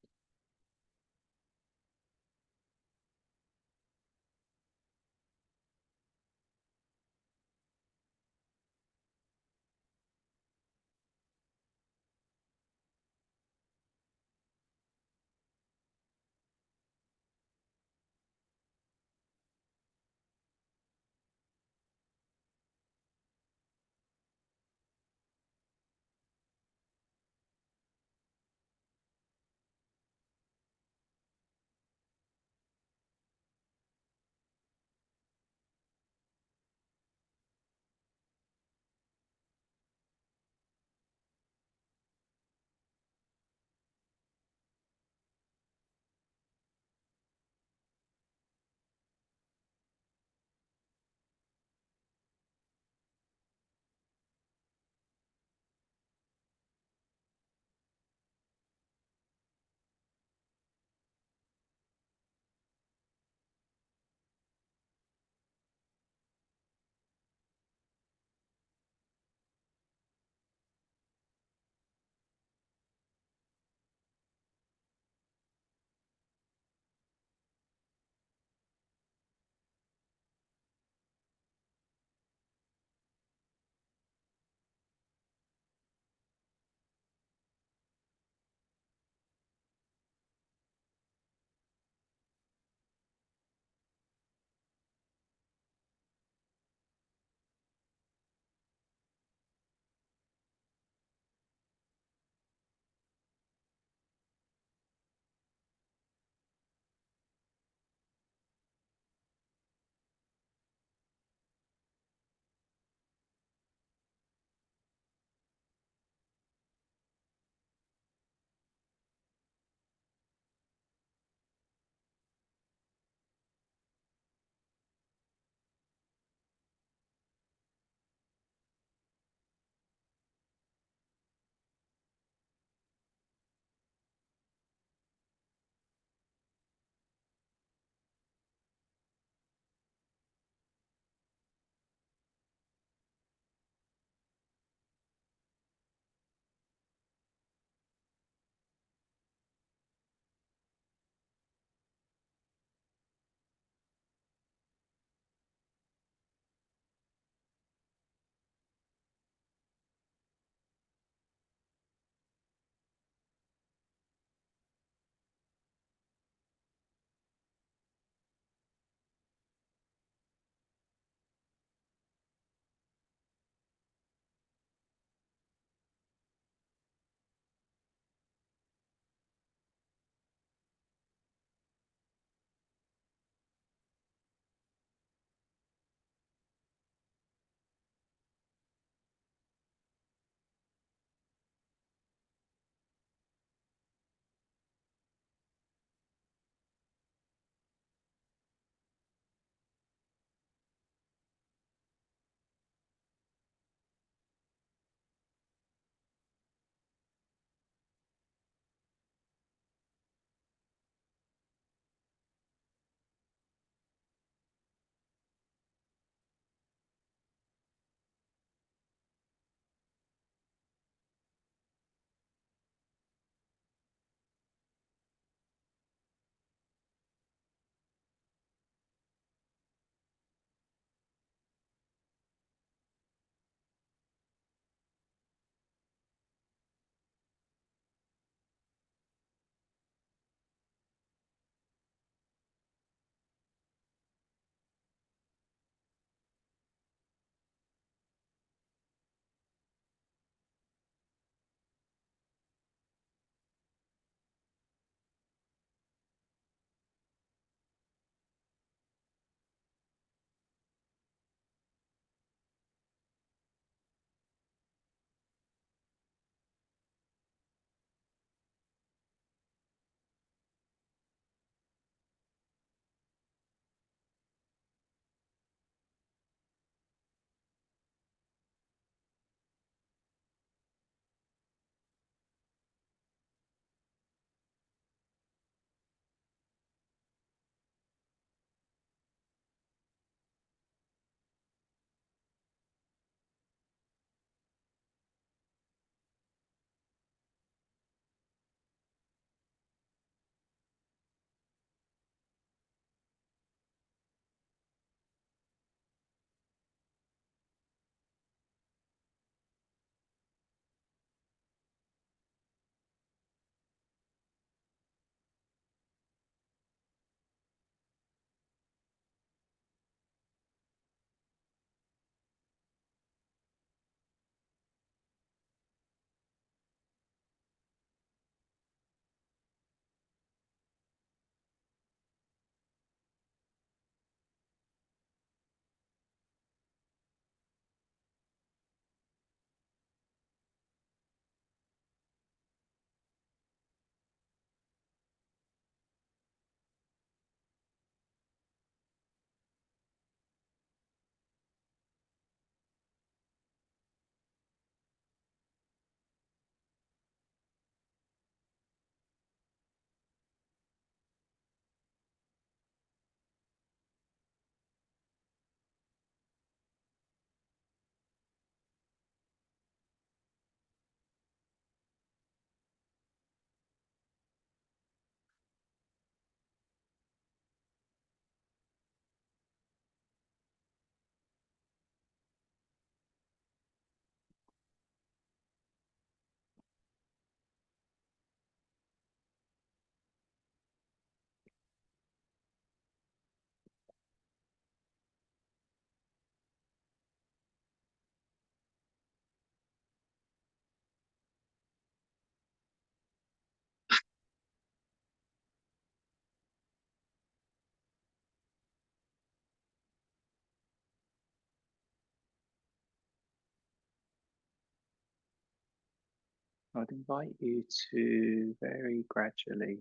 I'd invite you to very gradually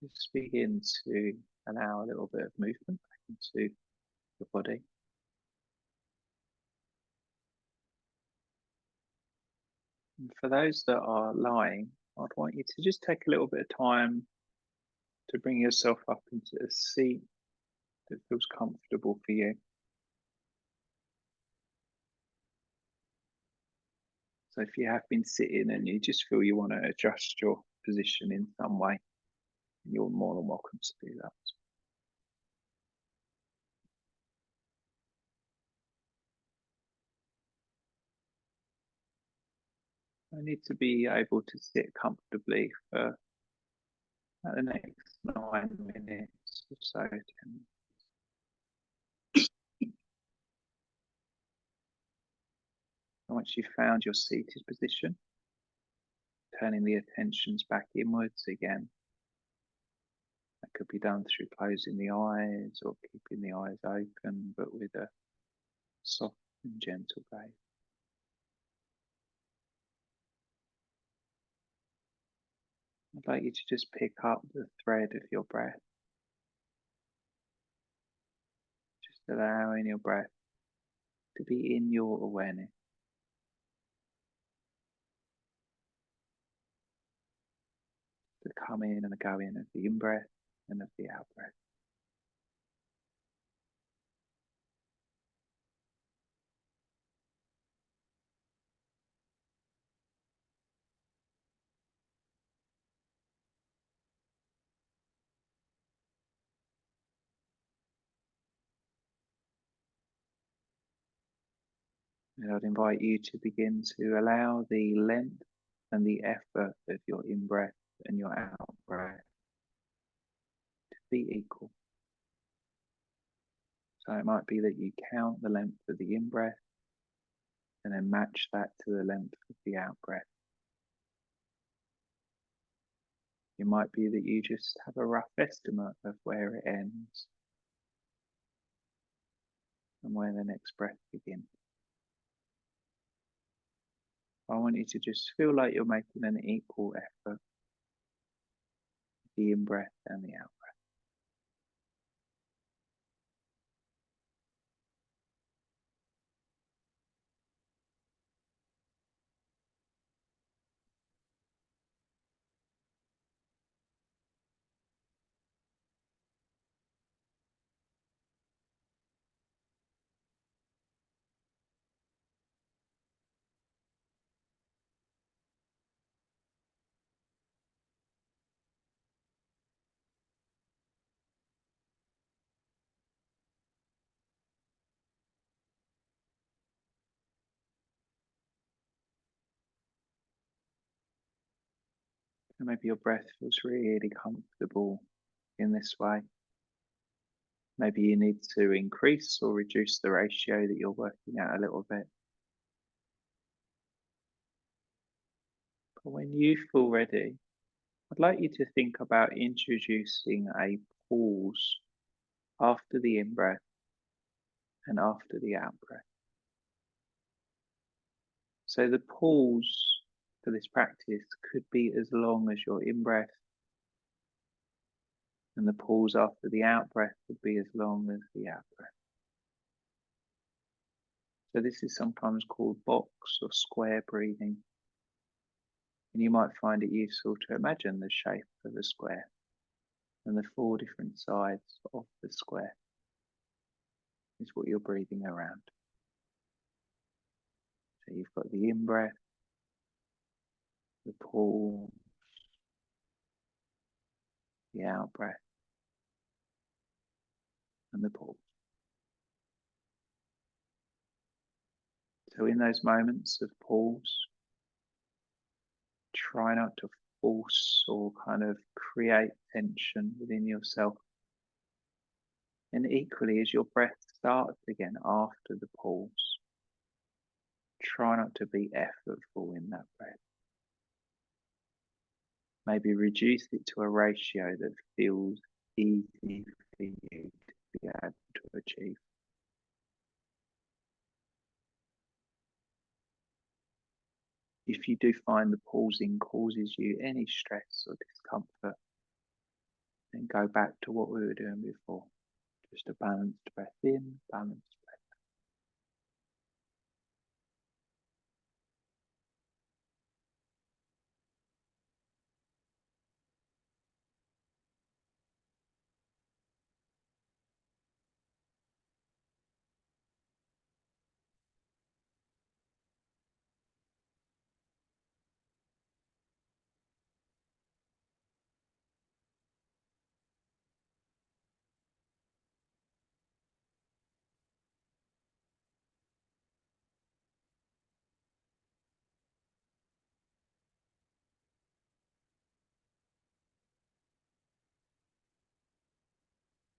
just begin to allow a little bit of movement back into your body. And for those that are lying, I'd want you to just take a little bit of time to bring yourself up into a seat that feels comfortable for you. So if you have been sitting and you just feel you want to adjust your position in some way, you're more than welcome to do that. I need to be able to sit comfortably for the next 9 minutes or so. 10. Once you've found your seated position, turning the attentions back inwards again. That could be done through closing the eyes or keeping the eyes open, but with a soft and gentle gaze. I'd like you to just pick up the thread of your breath. Just allowing your breath to be in your awareness. To come in and go in of the in-breath and of the out-breath. And I'd invite you to begin to allow the length and the effort of your in-breath and your out-breath to be equal. So it might be that you count the length of the in-breath and then match that to the length of the out-breath. It might be that you just have a rough estimate of where it ends and where the next breath begins. I want you to just feel like you're making an equal effort, the in-breath and the out-breath. And maybe your breath feels really comfortable in this way. Maybe you need to increase or reduce the ratio that you're working at a little bit. But when you feel ready, I'd like you to think about introducing a pause after the in-breath and after the out-breath. So the pause for this practice could be as long as your in-breath, and the pause after the out-breath would be as long as the out-breath. So this is sometimes called box or square breathing. And you might find it useful to imagine the shape of a square and the 4 different sides of the square is what you're breathing around. So you've got the in-breath, the pause, the out-breath, and the pause. So in those moments of pause, try not to force or kind of create tension within yourself. And equally, as your breath starts again after the pause, try not to be effortful in that breath. Maybe reduce it to a ratio that feels easy for you to be able to achieve. If you do find the pausing causes you any stress or discomfort, then go back to what we were doing before. Just a balanced breath in, balanced breath.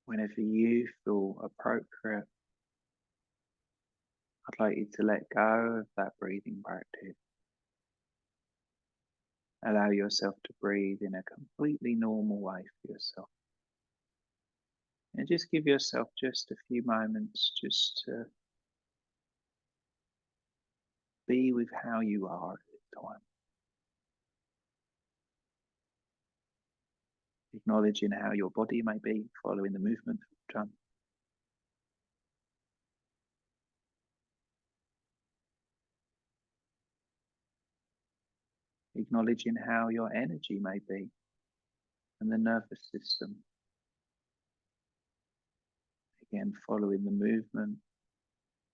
Whenever you feel appropriate, I'd like you to let go of that breathing practice. Allow yourself to breathe in a completely normal way for yourself. And just give yourself just a few moments just to be with how you are at this time. Acknowledging how your body may be following the movement of the drum. Acknowledging how your energy may be and the nervous system. Again, following the movement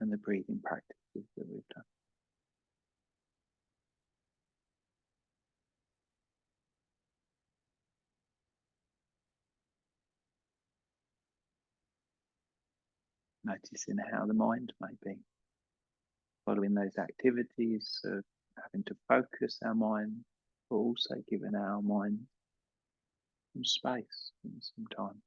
and the breathing practices that we've done. Noticing how the mind may be following those activities of having to focus our mind, but also giving our mind some space and some time.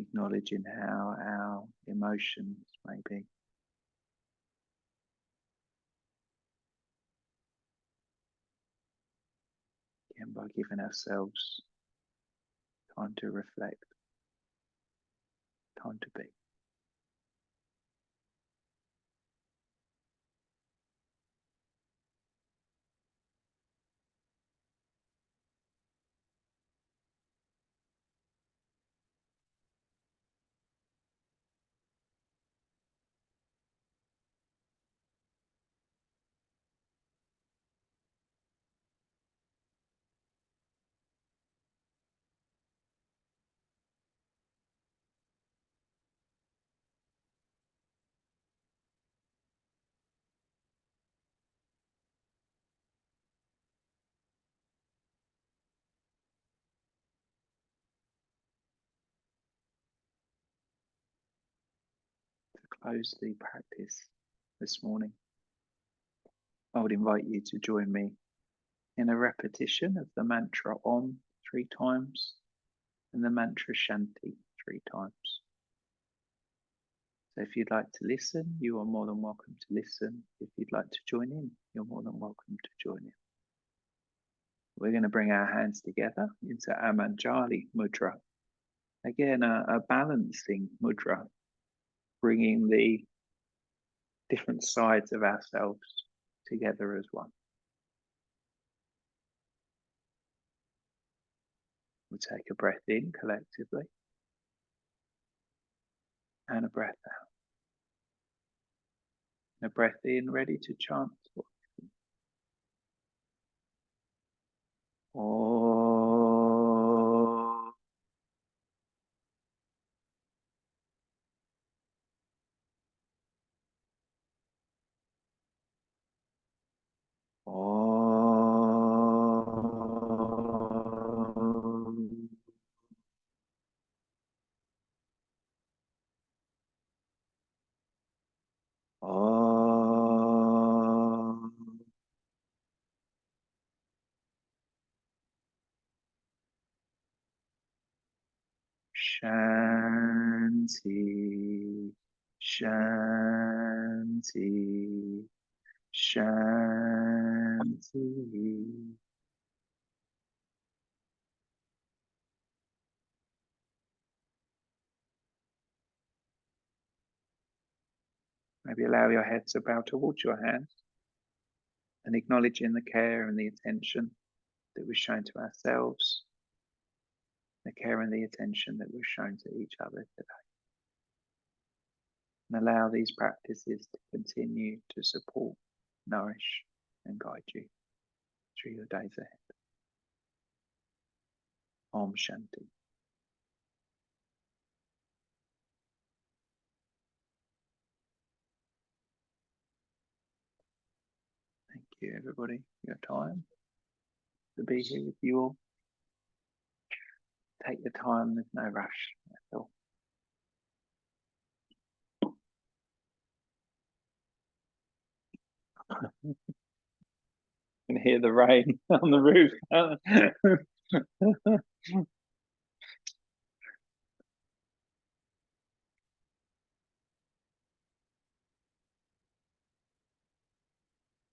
Acknowledging how our emotions may be. Again, by giving ourselves time to reflect, time to be. To close the practice this morning, I would invite you to join me in a repetition of the mantra Om 3 times and the mantra Shanti 3 times. So if you'd like to listen, you are more than welcome to listen. If you'd like to join in, you're more than welcome to join in. We're going to bring our hands together into Amanjali Mudra. Again, a balancing mudra, bringing the different sides of ourselves together as one. We'll take a breath in collectively and a breath out. And a breath in, ready to chant. Om. Om. Om. Shanti, Shanti, Shanti. Maybe allow your head to bow towards your hands and acknowledging the care and the attention that we've shown to ourselves, the care and the attention that we've shown to each other today. And allow these practices to continue to support, nourish, and guide you through your days ahead. Om Shanti. Thank you, everybody, for your time to be here with you all. Take your time, there's no rush at all. You can hear the rain on the roof.